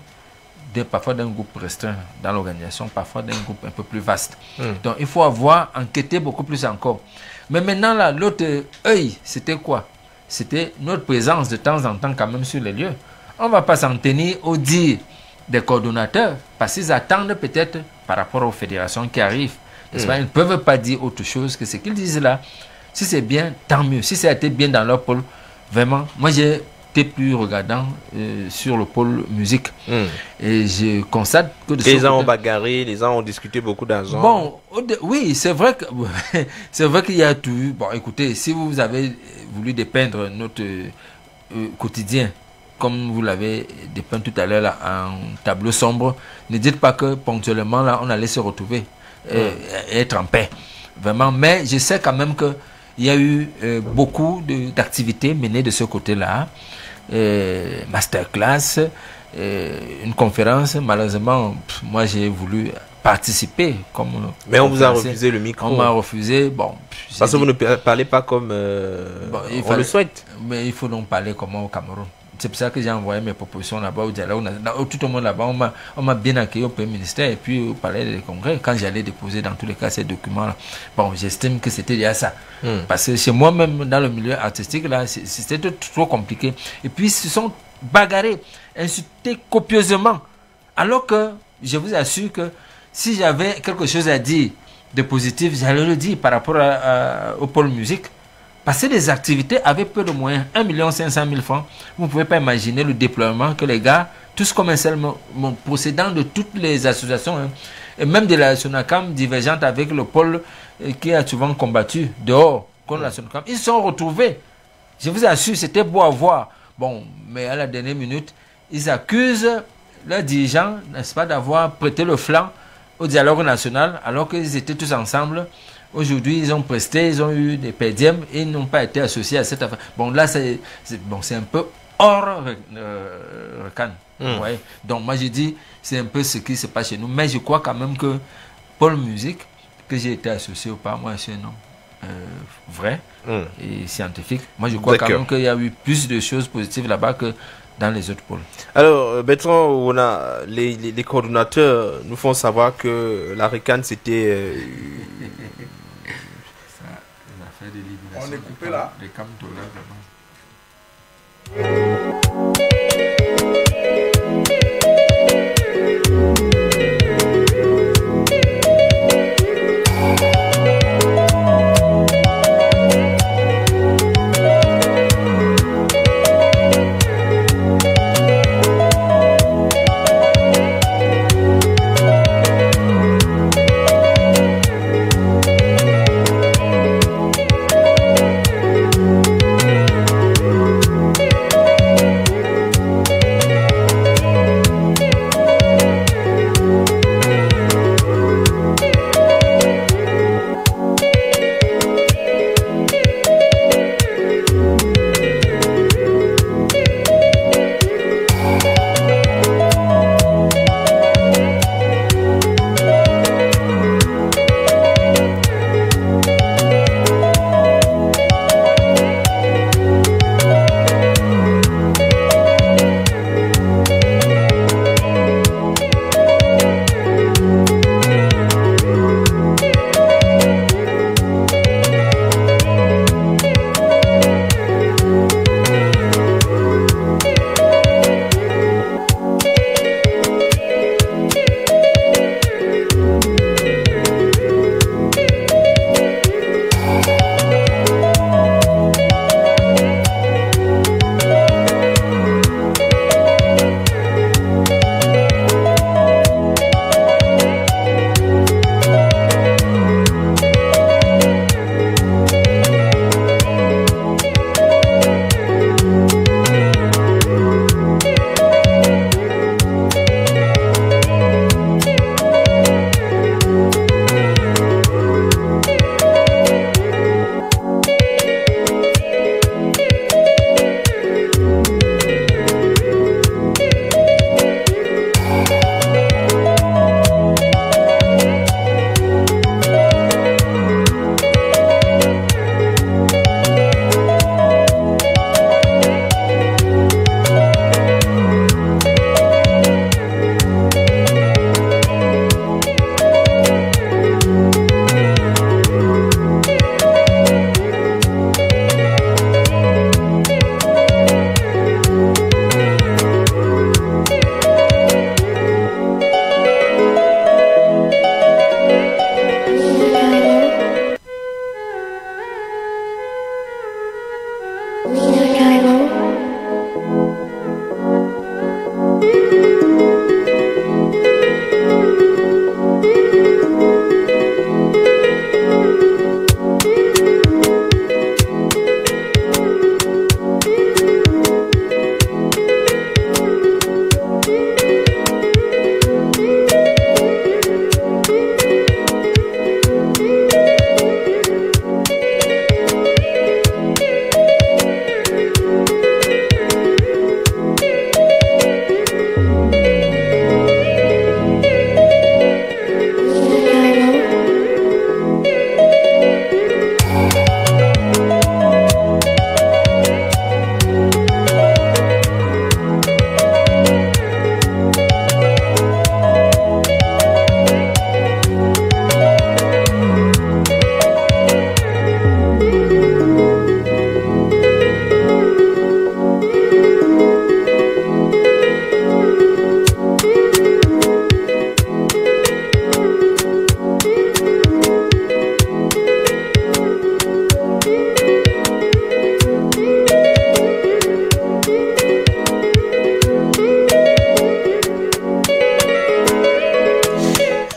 parfois d'un groupe restreint dans l'organisation, parfois d'un groupe un peu plus vaste. Donc il faut avoir enquêté beaucoup plus encore. Mais maintenant là, l'autre œil, c'était quoi? C'était notre présence de temps en temps quand même sur les lieux. On ne va pas s'en tenir au dire des coordonnateurs, parce qu'ils attendent peut-être par rapport aux fédérations qui arrivent. Ils ne peuvent pas dire autre chose que ce qu'ils disent là. Si c'est bien, tant mieux. Si ça a été bien dans leur pôle, vraiment, moi j'ai plus regardant sur le pôle musique et je constate que les gens ont bagarré, les gens ont discuté beaucoup d'argent. Bon, oui, c'est vrai que c'est vrai qu'il y a tout. Bon, écoutez, si vous avez voulu dépeindre notre quotidien comme vous l'avez dépeint tout à l'heure là en tableau sombre, ne dites pas que ponctuellement là on allait se retrouver et être en paix, vraiment. Mais je sais quand même que il y a eu beaucoup d'activités menées de ce côté-là. Masterclass, une conférence. Malheureusement, moi j'ai voulu participer. Mais on vous a refusé le micro. On m'a refusé. Bon, parce que vous ne parlez pas comme on le souhaite. Mais il faut donc parler comme au Cameroun. C'est pour ça que j'ai envoyé mes propositions là-bas au dialogue. Tout le monde là-bas, on m'a bien accueilli au Premier ministère et puis au palais des congrès. Quand j'allais déposer dans tous les cas ces documents-là, bon, j'estime que c'était déjà ça. Parce que chez moi-même, dans le milieu artistique, là, c'était trop compliqué. Et puis, ils se sont bagarrés, insultés copieusement. Alors que, je vous assure que si j'avais quelque chose à dire de positif, j'allais le dire par rapport au pôle musique. Parce que les activités avaient peu de moyens, 1 500 000 francs. Vous ne pouvez pas imaginer le déploiement que les gars tous comme un seul procédant de toutes les associations, hein, et même de la SONACAM divergente avec le pôle qui a souvent combattu dehors contre la SONACAM. Ils se sont retrouvés. Je vous assure, c'était beau à voir. Bon, mais à la dernière minute, ils accusent leurs dirigeants, n'est-ce pas, d'avoir prêté le flanc au dialogue national alors qu'ils étaient tous ensemble. Aujourd'hui, ils ont presté, ils ont eu des pédièmes et ils n'ont pas été associés à cette affaire. Bon, là, c'est un peu hors RECAN. Ouais. Donc, moi, je dis, c'est un peu ce qui se passe chez nous. Mais je crois quand même que Pôle Musique, que j'ai été associé ou pas, moi, c'est un nom vrai et scientifique. Moi, je crois quand même qu'il y a eu plus de choses positives là-bas que dans les autres pôles. Alors, Bertrand, on a les coordonnateurs nous font savoir que la RECAN, c'était... On est coupé là.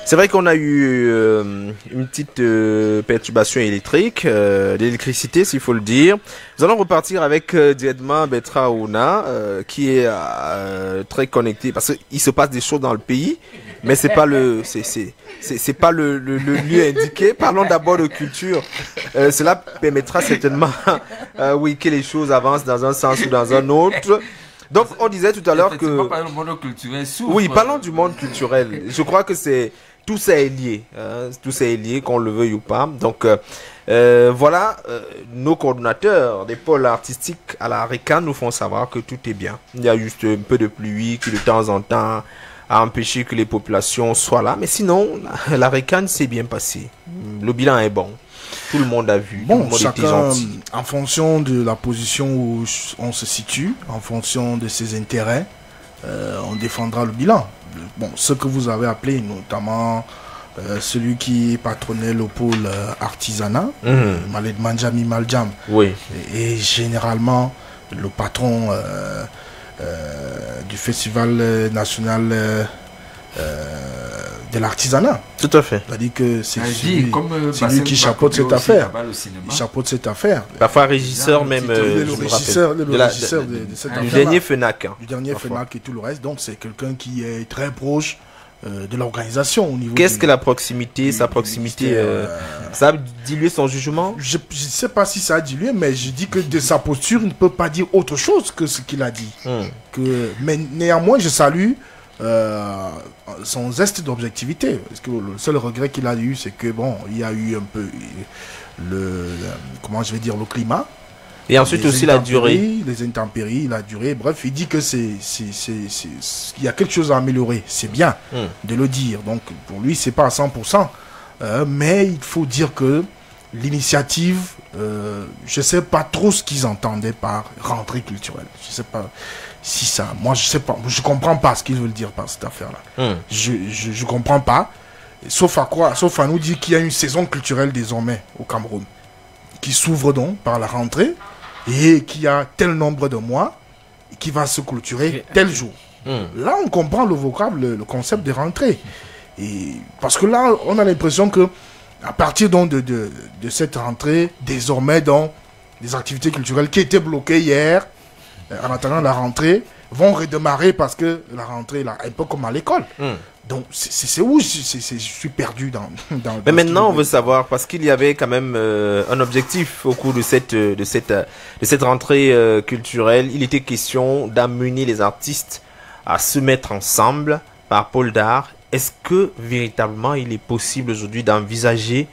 C'est vrai qu'on a eu une petite perturbation électrique, d'électricité s'il faut le dire. Nous allons repartir avec directement Bertrand Ouna qui est très connecté parce qu'il se passe des choses dans le pays, mais c'est pas c'est pas le lieu indiqué. Parlons d'abord de culture. Cela permettra certainement oui que les choses avancent dans un sens ou dans un autre. Donc on disait tout à l'heure que le monde culturel souffre. Oui, parlons du monde culturel. Je crois que tout ça est lié, tout ça est lié, qu'on le veuille ou pas. Donc voilà, nos coordonnateurs des pôles artistiques à la RECAN nous font savoir que tout est bien. Il y a juste un peu de pluie qui de temps en temps a empêché que les populations soient là, mais sinon la RECAN s'est bien passée. Le bilan est bon. Tout le monde a vu. Bon, chacun, en fonction de la position où on se situe, en fonction de ses intérêts, on défendra le bilan. Bon, ce que vous avez appelé, notamment celui qui patronnait le pôle artisanat, Maled Manjami Maljam, oui. Et généralement le patron du festival national de l'artisanat. Tout à fait. C'est-à-dire que c'est lui qui chapeaute cette affaire. Il chapeaute cette affaire. Parfois régisseur même. Le régisseur de cette affaire. Du dernier FENAC. Du dernier FENAC et tout le reste. Donc c'est quelqu'un qui est très proche de l'organisation au niveau. Qu'est-ce que la proximité, sa proximité, ça a dilué son jugement? Je ne sais pas si ça a dilué, mais je dis que de sa posture, il ne peut pas dire autre chose que ce qu'il a dit. Mais néanmoins, je salue son zeste d'objectivité, parce que le seul regret qu'il a eu, c'est que bon, il y a eu un peu comment je vais dire, le climat, et ensuite aussi la durée, les intempéries, la durée. Bref, il dit que il y a quelque chose à améliorer. C'est bien de le dire. Donc pour lui, c'est pas à 100%, mais il faut dire que l'initiative, je sais pas trop ce qu'ils entendaient par rentrée culturelle. Je sais pas si ça, moi je sais pas, je comprends pas ce qu'ils veulent dire par cette affaire-là. Je comprends pas, sauf à nous dire qu'il y a une saison culturelle désormais au Cameroun, qui s'ouvre donc par la rentrée, et qui a tel nombre de mois, et qui va se clôturer tel jour. Là on comprend le vocable, le concept de rentrée. Et parce que là on a l'impression que à partir donc de cette rentrée, désormais donc, les activités culturelles qui étaient bloquées hier, en attendant la rentrée, vont redémarrer parce que la rentrée, là, un peu comme à l'école. Donc, c'est où je suis perdu dans mais maintenant, on veut savoir, parce qu'il y avait quand même un objectif au cours de cette rentrée culturelle. Il était question d'amener les artistes à se mettre ensemble par pôle d'art. Est-ce que, véritablement, il est possible aujourd'hui d'envisager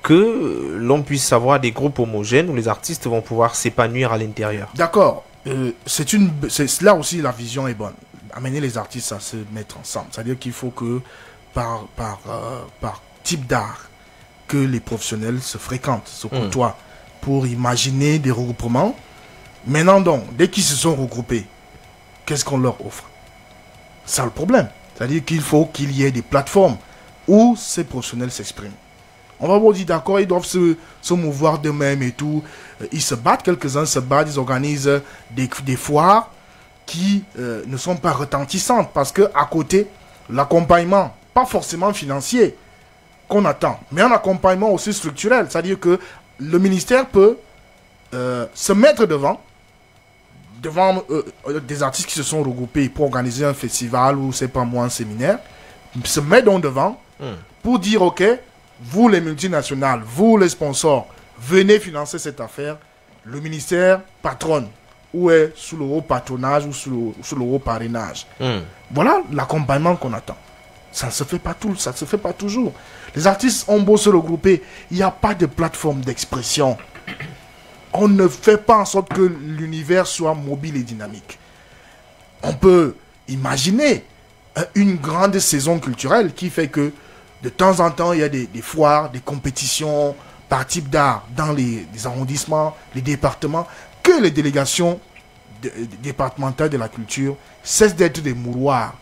que l'on puisse avoir des groupes homogènes où les artistes vont pouvoir s'épanouir à l'intérieur? D'accord. Là aussi la vision est bonne. Amener les artistes à se mettre ensemble. C'est-à-dire qu'il faut que par type d'art, que les professionnels se fréquentent, se côtoient, pour imaginer des regroupements. Maintenant donc, dès qu'ils se sont regroupés, qu'est-ce qu'on leur offre? C'est le problème. C'est-à-dire qu'il faut qu'il y ait des plateformes où ces professionnels s'expriment. On va vous dire d'accord, ils doivent se mouvoir d'eux-mêmes et tout. Ils se battent, quelques-uns se battent, ils organisent des foires qui ne sont pas retentissantes. Parce que à côté, l'accompagnement, pas forcément financier, qu'on attend, mais un accompagnement aussi structurel. C'est-à-dire que le ministère peut se mettre devant des artistes qui se sont regroupés pour organiser un festival ou, c'est pas moi, un séminaire, se met donc devant pour dire, ok, vous les multinationales, vous les sponsors, venez financer cette affaire. Le ministère patronne, ou est sous le haut patronage ou sous le haut parrainage. Voilà l'accompagnement qu'on attend. Ça ne se fait pas ça ne se fait pas toujours. Les artistes ont beau se regrouper, il n'y a pas de plateforme d'expression. On ne fait pas en sorte que l'univers soit mobile et dynamique. On peut imaginer une grande saison culturelle qui fait que de temps en temps, il y a des foires, des compétitions par type d'art dans les arrondissements, les départements, que les délégations départementales de la culture cessent d'être des mouroirs,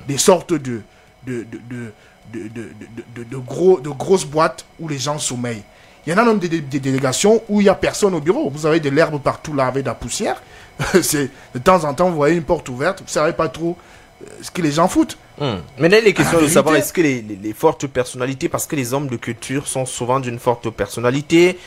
des sortes de grosses boîtes où les gens sommeillent. Il y en a même des délégations où il n'y a personne au bureau. Vous avez de l'herbe partout là avec de la poussière. De temps en temps, vous voyez une porte ouverte, vous ne savez pas trop ce que les gens foutent. Maintenant, il est question de savoir vérité. est-ce que les fortes personnalités, parce que les hommes de culture sont souvent d'une forte personnalité,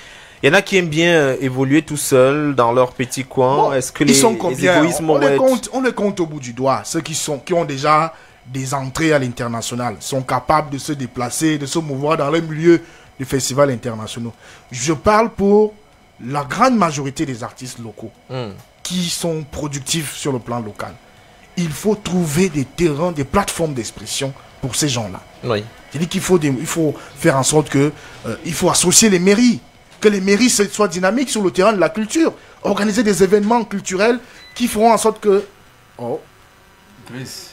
il y en a qui aiment bien évoluer tout seuls dans leur petit coin. Bon, est-ce que ils sont combien? égoïsmes on, les vont compte, on les compte au bout du doigt. Ceux qui ont déjà des entrées à l'international, sont capables de se déplacer, de se mouvoir dans les milieux des festivals internationaux. Je parle pour la grande majorité des artistes locaux qui sont productifs sur le plan local. Il faut trouver des terrains, des plateformes d'expression pour ces gens-là. Oui. C'est-à-dire qu'il faut, il faut faire en sorte que il faut associer les mairies, que les mairies soient dynamiques sur le terrain de la culture, organiser des événements culturels qui feront en sorte que... Oh. Chris.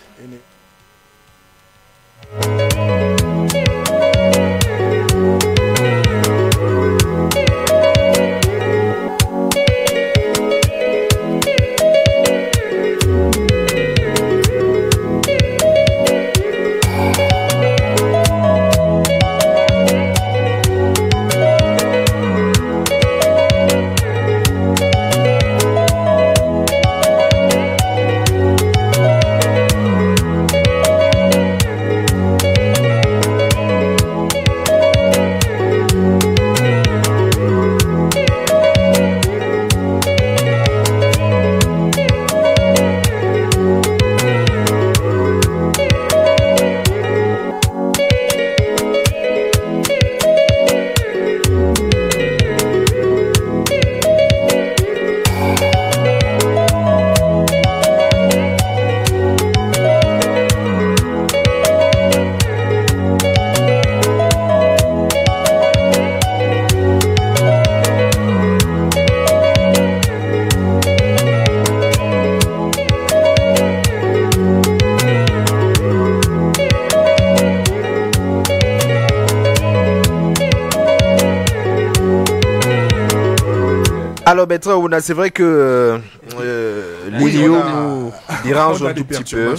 Alors Bertrand Ouna, c'est vrai que l'Enio nous dérange un tout petit peu.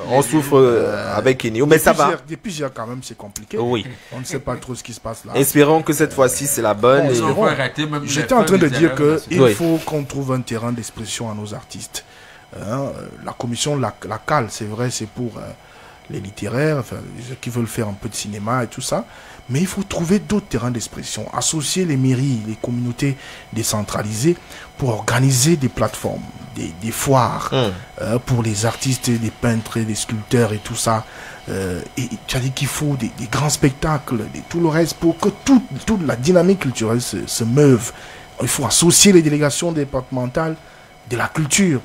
On souffre avec Enio, mais ça va. Depuis hier quand même c'est compliqué. Oui. On ne sait pas trop ce qui se passe là. Espérons que cette fois-ci c'est la bonne. J'étais en train de dire qu'il faut qu'on trouve un terrain d'expression à nos artistes. La commission la cale, c'est vrai, c'est pour les littéraires, enfin, ceux qui veulent faire un peu de cinéma et tout ça. Mais il faut trouver d'autres terrains d'expression, associer les mairies, les communautés décentralisées pour organiser des plateformes, des foires pour les artistes, des peintres, des sculpteurs et tout ça. Et tu as dit qu'il faut des grands spectacles, tout le reste pour que toute la dynamique culturelle se meuve. Il faut associer les délégations départementales de la culture.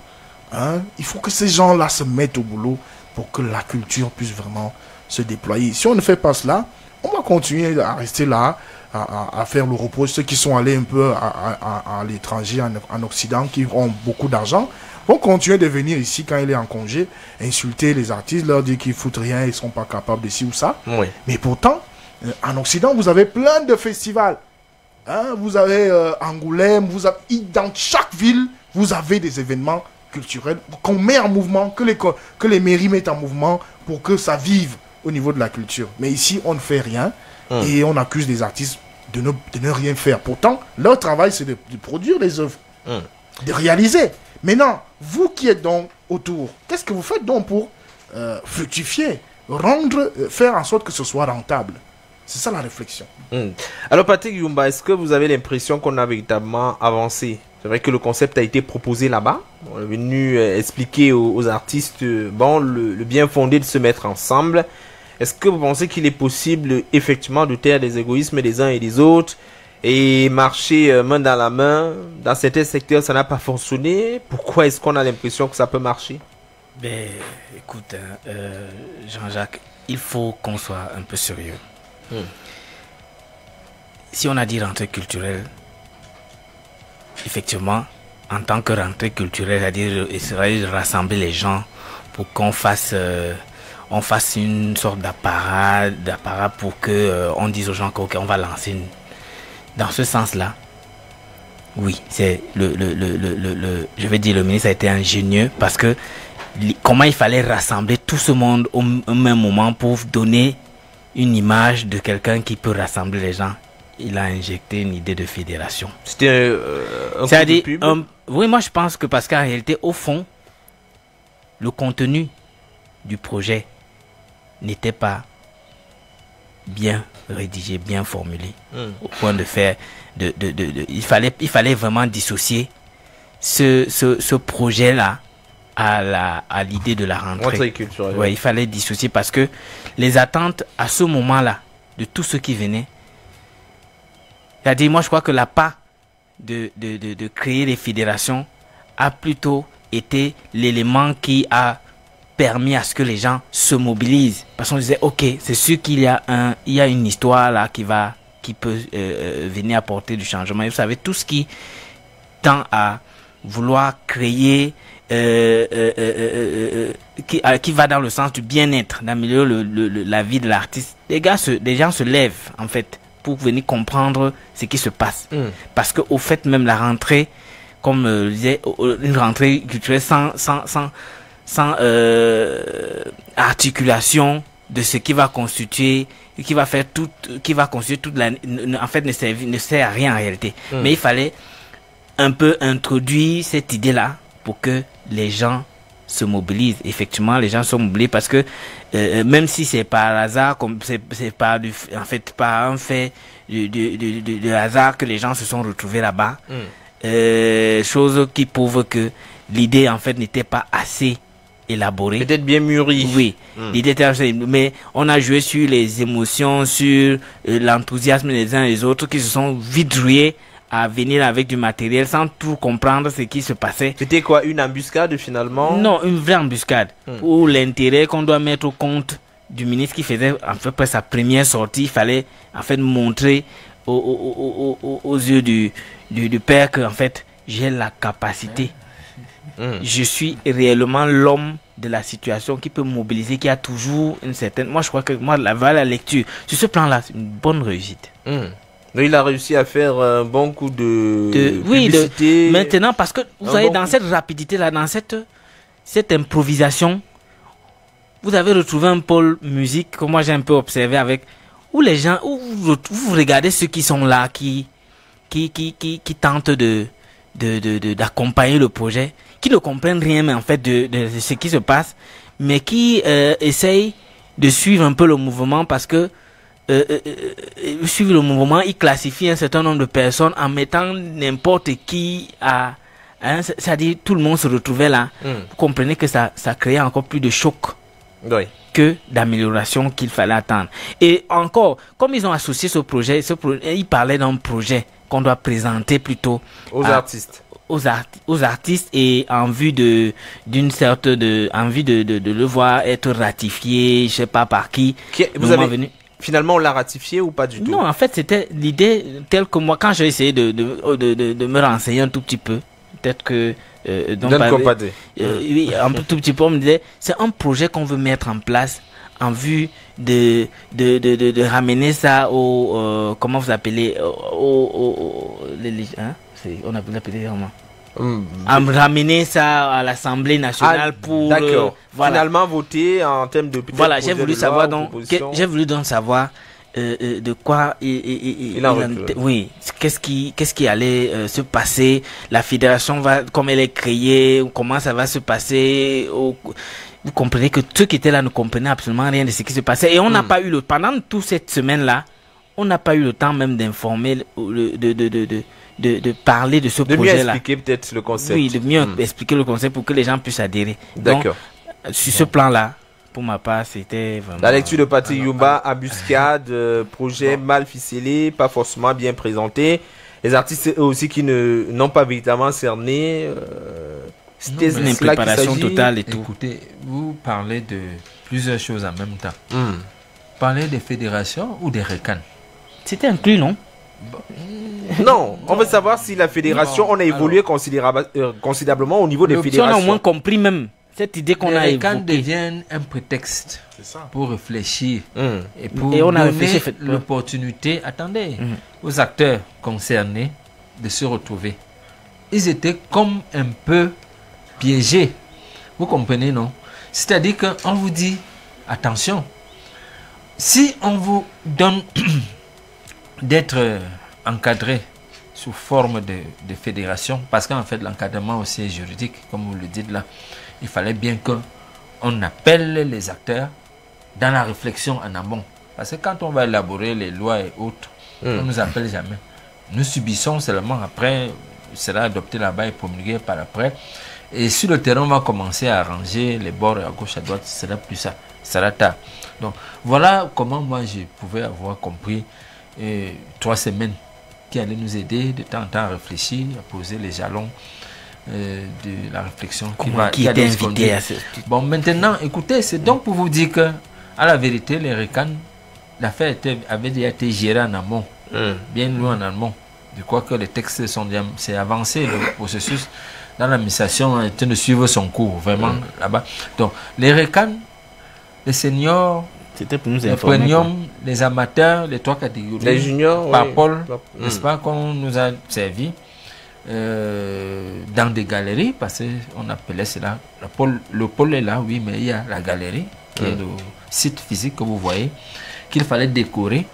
Il faut que ces gens-là se mettent au boulot pour que la culture puisse vraiment se déployer. Si on ne fait pas cela, on va continuer à rester là, à faire le repos. Ceux qui sont allés un peu à l'étranger, en Occident, qui ont beaucoup d'argent, vont continuer de venir ici quand il est en congé, insulter les artistes, leur dire qu'ils foutent rien, ils ne sont pas capables de ci ou ça. Oui. Mais pourtant, en Occident, vous avez plein de festivals. Vous avez Angoulême, dans chaque ville, vous avez des événements culturels qu'on met en mouvement, que les mairies mettent en mouvement pour que ça vive au niveau de la culture. Mais ici, on ne fait rien et on accuse les artistes de ne rien faire. Pourtant, leur travail, c'est de produire les œuvres, de réaliser. Maintenant, vous qui êtes donc autour, qu'est-ce que vous faites donc pour fructifier, faire en sorte que ce soit rentable? C'est ça la réflexion. Alors Patrick Yumba, est-ce que vous avez l'impression qu'on a véritablement avancé? C'est vrai que le concept a été proposé là-bas. On est venu expliquer aux artistes le bien fondé de se mettre ensemble. Est-ce que vous pensez qu'il est possible effectivement de taire les égoïsmes des uns et des autres et marcher main dans la main? Dans certains secteurs, ça n'a pas fonctionné. Pourquoi est-ce qu'on a l'impression que ça peut marcher? Ben, écoute, Jean-Jacques, il faut qu'on soit un peu sérieux. Si on a dit rentrée culturelle, effectivement, en tant que rentrée culturelle, c'est-à-dire rassembler les gens pour qu'on fasse une sorte d'apparat pour que on dise aux gens qu'on va lancer dans ce sens-là. Oui, c'est je vais dire, le ministre a été ingénieux parce que comment il fallait rassembler tout ce monde au même moment pour donner une image de quelqu'un qui peut rassembler les gens. Il a injecté une idée de fédération. C'était un coup de pub. Oui, moi je pense que parce qu'en réalité, au fond, le contenu du projet n'était pas bien rédigé, bien formulé, au point de faire il fallait vraiment dissocier ce projet-là à l'idée de la rentrée. Ouais, il fallait dissocier parce que les attentes à ce moment-là de tout ce qui venait, c'est-à-dire moi je crois que la part de créer les fédérations a plutôt été l'élément qui a permis à ce que les gens se mobilisent, parce qu'on disait ok, c'est sûr qu'il y a une histoire là qui peut venir apporter du changement. Et vous savez, tout ce qui tend à vouloir créer qui va dans le sens du bien-être, d'améliorer la vie de l'artiste, les gens se lèvent en fait pour venir comprendre ce qui se passe. Parce que au fait même la rentrée, comme je disais, une rentrée culturelle sans articulation de ce qui va constituer, qui va constituer toute la, en fait ne sert à rien en réalité. Mais il fallait un peu introduire cette idée-là pour que les gens se mobilisent. Effectivement, les gens sont mobilisés parce que même si c'est par hasard, comme c'est pas en fait pas un fait de hasard que les gens se sont retrouvés là-bas, chose qui prouve que l'idée en fait n'était pas assez élaborée. Peut-être bien mûrie. Oui, l'idée était assez, mais on a joué sur les émotions, sur l'enthousiasme des uns et des autres qui se sont vite rués à venir avec du matériel sans tout comprendre ce qui se passait. C'était quoi, une embuscade finalement? Non, une vraie embuscade. Où l'intérêt qu'on doit mettre au compte du ministre qui faisait en fait sa première sortie, il fallait en fait montrer aux yeux du père que en fait j'ai la capacité. Je suis réellement l'homme de la situation qui peut mobiliser, qui a toujours une certaine... Moi je crois que la lecture, sur ce plan-là, c'est une bonne réussite. Il a réussi à faire un bon coup de publicité. Maintenant, parce que vous savez, dans cette rapidité-là, dans cette improvisation, vous avez retrouvé un pôle musique que moi j'ai un peu observé avec, où les gens, où vous regardez ceux qui sont là, qui tentent d'accompagner le projet, qui ne comprennent rien mais en fait de ce qui se passe, mais qui essayent de suivre un peu le mouvement parce que suivre le mouvement, il classifie un certain nombre de personnes en mettant n'importe qui à... c'est-à-dire tout le monde se retrouvait là. Vous comprenez que ça créait encore plus de choc que d'amélioration qu'il fallait attendre. Et encore, comme ils ont associé ce projet, ils parlaient d'un projet qu'on doit présenter plutôt aux artistes. Aux artistes et en vue d'une sorte envie de le voir être ratifié, je sais pas par qui. Finalement, on l'a ratifié ou pas du tout? Non, en fait, c'était l'idée telle que moi, quand j'ai essayé de me renseigner un tout petit peu, peut-être que... oui, un tout petit peu, on me disait, c'est un projet qu'on veut mettre en place en vue de ramener ça au... comment vous appelez? On a appelé comment? Ramener ça à l'Assemblée nationale pour finalement voter en termes de voilà, j'ai voulu savoir donc savoir de quoi oui, qu'est-ce qui allait se passer, la fédération comme elle est créée, comment ça va se passer. Vous comprenez que ceux qui étaient là ne comprenaient absolument rien de ce qui se passait et on n'a pas eu le pendant toute cette semaine là, on n'a pas eu le temps même d'informer de parler de ce projet-là. De mieux expliquer peut-être le concept. Oui, de mieux expliquer le concept pour que les gens puissent adhérer. D'accord. Sur ce plan-là, pour ma part, c'était vraiment... La lecture de Patrick Yumba, embuscade, projet mal ficelé, pas forcément bien présenté. Les artistes eux aussi qui n'ont pas véritablement cerné. C'était une préparation totale et tout. Écoutez, vous parlez de plusieurs choses en même temps. Parlez des fédérations ou des RECAN? C'était inclus, non? Non, on veut savoir si la fédération, on a évolué considérablement au niveau des fédérations. On a au moins compris même cette idée qu'on a évoquée. Les RECAN deviennent un prétexte pour réfléchir et pour donner l'opportunité, aux acteurs concernés de se retrouver. Ils étaient comme un peu piégés. Vous comprenez, non? C'est-à-dire qu'on vous dit, attention, si on vous donne d'être encadré sous forme de fédération, parce qu'en fait l'encadrement aussi est juridique, comme vous le dites là, il fallait bien que on appelle les acteurs dans la réflexion en amont. Parce que quand on va élaborer les lois et autres, on ne nous appelle jamais. Nous subissons seulement après, sera adopté là-bas et promulgué par après. Et sur le terrain, on va commencer à arranger les bords à gauche, à droite, ce sera plus ça, ce sera tard. Donc voilà comment moi je pouvais avoir compris 3 semaines qui allaient nous aider de temps en temps à réfléchir, à poser les jalons de la réflexion qui était invité à ce... Bon, maintenant, écoutez, c'est donc pour vous dire que, à la vérité, les RECAN, l'affaire avait déjà été gérée en amont, bien loin en amont. Je crois que les textes c'est avancé, le processus dans l'administration est en train de suivre son cours, vraiment, là-bas. Donc, les RECAN, les seniors, c'était pour nous les informer, premium, les amateurs, les 3 catégories, les juniors, par pôle, n'est-ce pas, qu'on nous a servi dans des galeries, parce qu'on appelait cela, le pôle est là, oui, mais il y a la galerie, qui est le site physique que vous voyez, qu'il fallait décorer.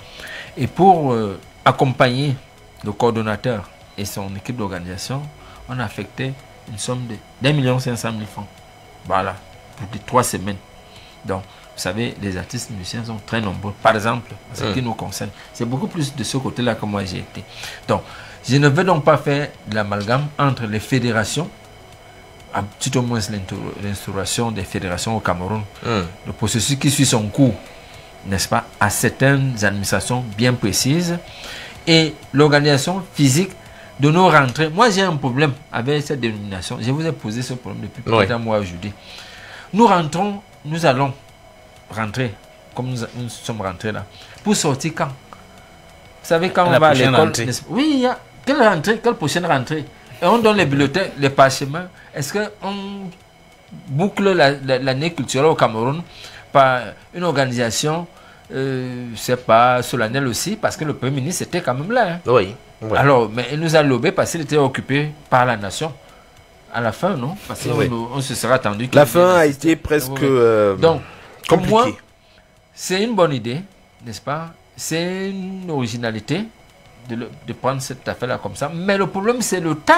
Et pour accompagner le coordonnateur et son équipe d'organisation, on a affecté une somme de 1 500 000 francs. Voilà, pour 3 semaines. Donc, vous savez, les artistes musiciens sont très nombreux. Par exemple, en ce qui nous concerne, c'est beaucoup plus de ce côté-là que moi j'ai été. Donc, je ne veux donc pas faire de l'amalgame entre les fédérations, tout au moins l'instauration des fédérations au Cameroun, le processus qui suit son cours, n'est-ce pas, à certaines administrations bien précises, et l'organisation physique de nos rentrées. Moi, j'ai un problème avec cette dénomination. Je vous ai posé ce problème depuis plus d'un mois aujourd'hui. Nous rentrons, nous allons rentrer, comme nous sommes rentrés là, pour sortir quand? Vous savez, quand on va à l'école, oui, il y a quelle prochaine rentrée? Et on donne les bulletins, les parchemins. Est-ce qu'on boucle l'année culturelle au Cameroun par une organisation, c'est pas solennelle aussi, parce que le Premier ministre était quand même là. Hein. Oui. Alors, mais il nous a lobé parce qu'il était occupé par la nation. À la fin, non? Parce qu'on se sera attendu. La fin a été presque donc, pour compliquée. moi, c'est une bonne idée, n'est-ce pas? C'est une originalité de prendre cette affaire-là comme ça. Mais le problème, c'est le temps.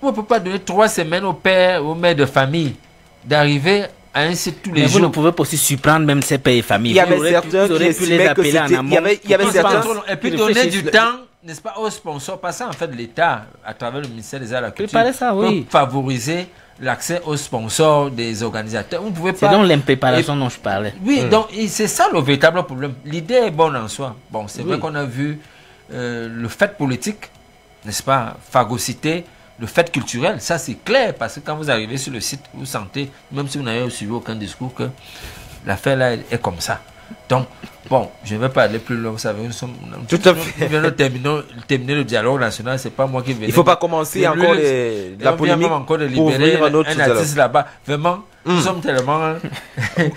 On ne peut pas donner 3 semaines au père, aux mères de famille d'arriver à un site tous les jours. Vous ne pouvez pas aussi surprendre même ces pères et familles. Il y avait certains qui estimaient que c'était... Il y avait certains... Et puis donner du temps, n'est-ce pas, aux sponsors. Parce qu'en fait, l'État, à travers le ministère des Arts et de la Culture, peut favoriser l'accès aux sponsors des organisateurs. Vous ne pouvez pas... C'est donc l'impréparation dont je parlais. Oui, donc c'est ça le véritable problème. L'idée est bonne en soi. Bon, c'est vrai qu'on a vu le fait politique, n'est-ce pas, phagocyter le fait culturel. Ça, c'est clair, parce que quand vous arrivez sur le site, vous sentez, même si vous n'avez suivi aucun discours, que l'affaire là est comme ça. Donc, bon, je ne vais pas aller plus loin, vous savez, nous sommes... Tout à fait. Nous venons terminer le dialogue national, c'est pas moi qui vais... Il ne faut pas commencer encore la polémique encore de libérer un artiste là-bas. Vraiment, nous sommes tellement...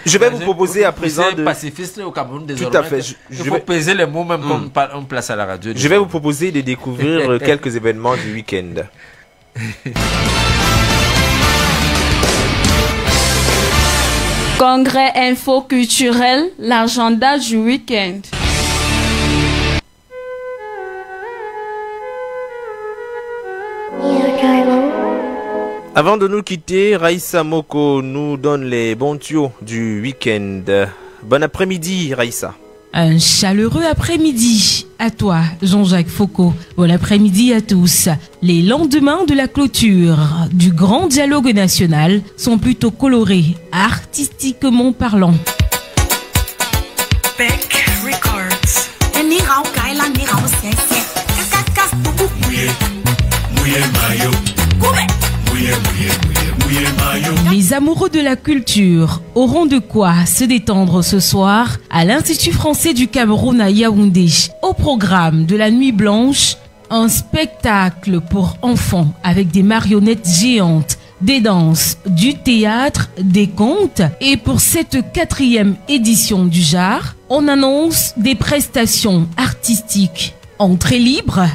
Je vais vous proposer à présent de... pacifiste au Cameroun désormais. Tout à fait. Je vais peser les mots même comme on place à la radio. Je vais vous proposer de découvrir quelques événements du week-end. Congrès info culturel, l'agenda du week-end. Avant de nous quitter, Raïssa Moko nous donne les bons tuyaux du week-end. Bon après-midi, Raïssa. Un chaleureux après-midi à toi, Jean-Jacques Foucault. Bon après-midi à tous. Les lendemains de la clôture du grand dialogue national sont plutôt colorés, artistiquement parlant. Les amoureux de la culture auront de quoi se détendre ce soir à l'Institut français du Cameroun à Yaoundé. Au programme de la Nuit Blanche, un spectacle pour enfants avec des marionnettes géantes, des danses, du théâtre, des contes. Et pour cette 4e édition du genre, on annonce des prestations artistiques. Entrée libre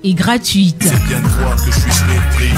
et gratuite. C'est bien de voir que je suis mépris.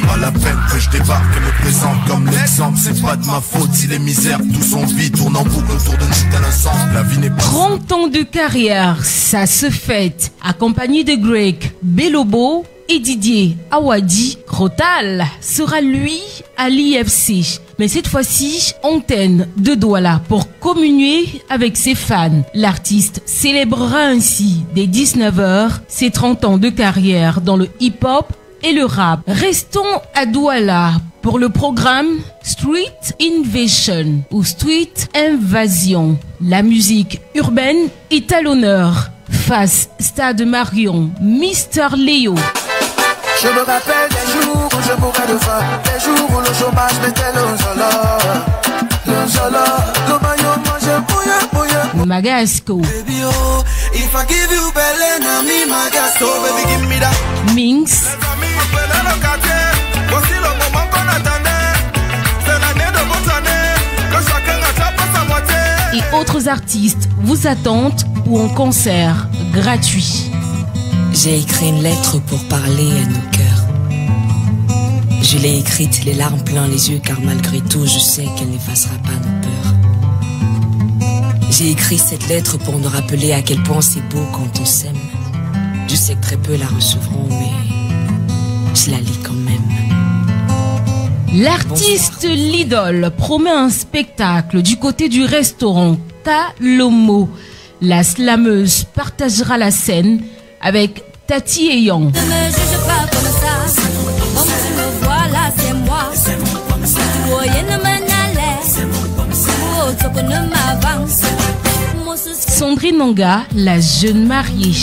Pas la peine que je débarque et me présente comme l'exemple. C'est pas de ma faute si les misères tout son vie tournent en boucle autour de nous tel un sens. La vie n'est pas... 30 ans de carrière, ça se fête. Accompagné de Greg Belobo et Didier Awadi Crotal sera lui à l'IFC. Mais cette fois-ci, antenne de Douala pour communier avec ses fans. L'artiste célébrera ainsi dès 19h ses 30 ans de carrière dans le hip-hop et le rap. Restons à Douala pour le programme Street Invasion ou Street Invasion. La musique urbaine est à l'honneur. Face Stade Marion, Mister Léo. Je me rappelle des jours où je mourrais de faim, des jours où le chômage mettait le maillot mangeait bouillé. Magasco. Baby, oh, if I give you belle enemy, Magasco, baby, give me that. Minx. Voici le moment qu'on attendait. C'est l'année de votre année, que chacun attrape sa moitié. Et autres artistes vous attendent pour un concert gratuit. J'ai écrit une lettre pour parler à nos cœurs. Je l'ai écrite les larmes plein les yeux car malgré tout je sais qu'elle n'effacera pas nos peurs. J'ai écrit cette lettre pour nous rappeler à quel point c'est beau quand on s'aime. Je sais que très peu la recevront mais je la lis quand même. L'artiste Lidl promet un spectacle du côté du restaurant Talomo. La slameuse partagera la scène avec Tati et Yang. Ne me juge pas comme ça, comme tu me vois là, c'est moi. Tu voyais ne m'en autre que ne m'avance. Sandrine Nanga, la jeune mariée.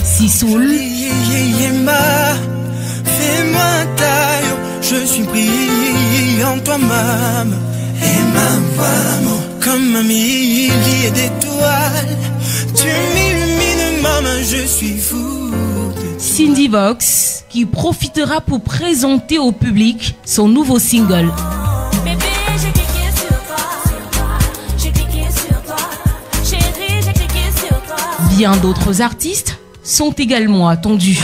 Sisoul. Fais-moi taille, je suis pris en toi, maman. Et maman, comme un millier d'étoiles, tu m'illumines, maman, je suis fou. Cindy Vox, qui profitera pour présenter au public son nouveau single. Bébé, j'ai cliqué sur toi, j'ai cliqué sur toi, chérie, j'ai cliqué sur toi. Bien d'autres artistes sont également attendus.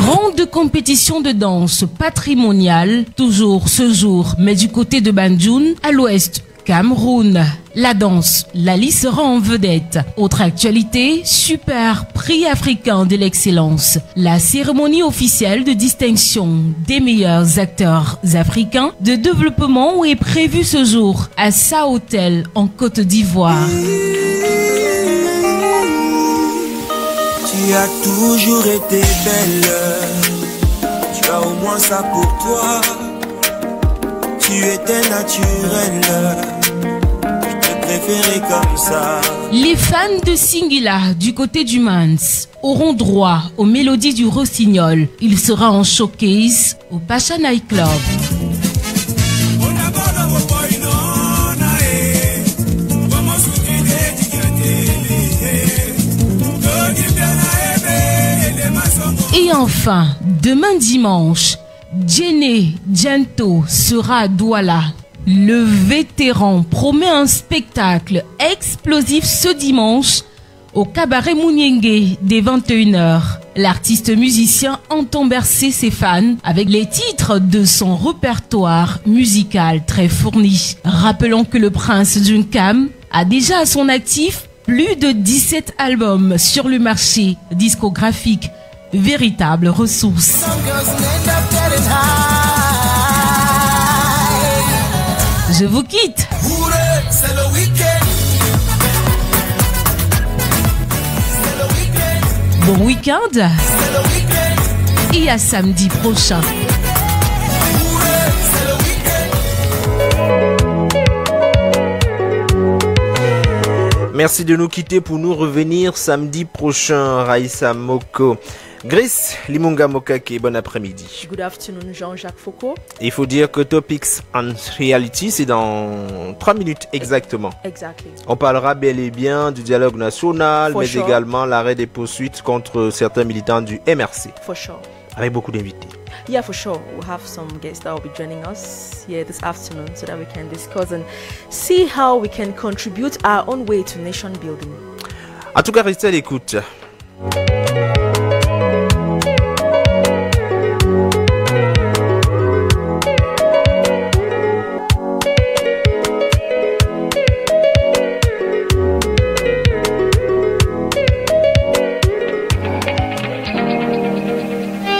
Grande compétition de danse patrimoniale, toujours ce jour, mais du côté de Banjul, à l'ouest Cameroun. La danse, Lali sera en vedette. Autre actualité, super prix africain de l'excellence. La cérémonie officielle de distinction des meilleurs acteurs africains de développement est prévue ce jour à Sa Hôtel en Côte d'Ivoire. Tu as toujours été belle, tu as au moins ça pour toi. Tu étais naturelle, je te préférais comme ça. Les fans de Singila du côté du Mans auront droit aux mélodies du Rossignol. Il sera en showcase au Pacha Night Club. Et enfin, demain dimanche, Djene Djento sera à Douala. Le vétéran promet un spectacle explosif ce dimanche au cabaret Mouniengue dès 21h. L'artiste musicien entend bercer ses fans avec les titres de son répertoire musical très fourni. Rappelons que le prince Junkam a déjà à son actif plus de 17 albums sur le marché discographique. Véritable ressource. Je vous quitte. Bon week-end. Et à samedi prochain. Merci de nous quitter pour nous revenir samedi prochain, Raïssa Moko. Grace Limunga Mokake, bon après-midi. Good afternoon, Jean-Jacques Foucault. Il faut dire que Topics and Reality, c'est dans 3 minutes exactement. Exactly. On parlera bel et bien du dialogue national, For mais sure. également l'arrêt des poursuites contre certains militants du MRC. For sure. Avec beaucoup d'invités. yeah, for sure, we'll have some guests that will be joining us here this afternoon so that we can discuss and see how we can contribute our own way to nation building. En tout cas, restez à l'écoute.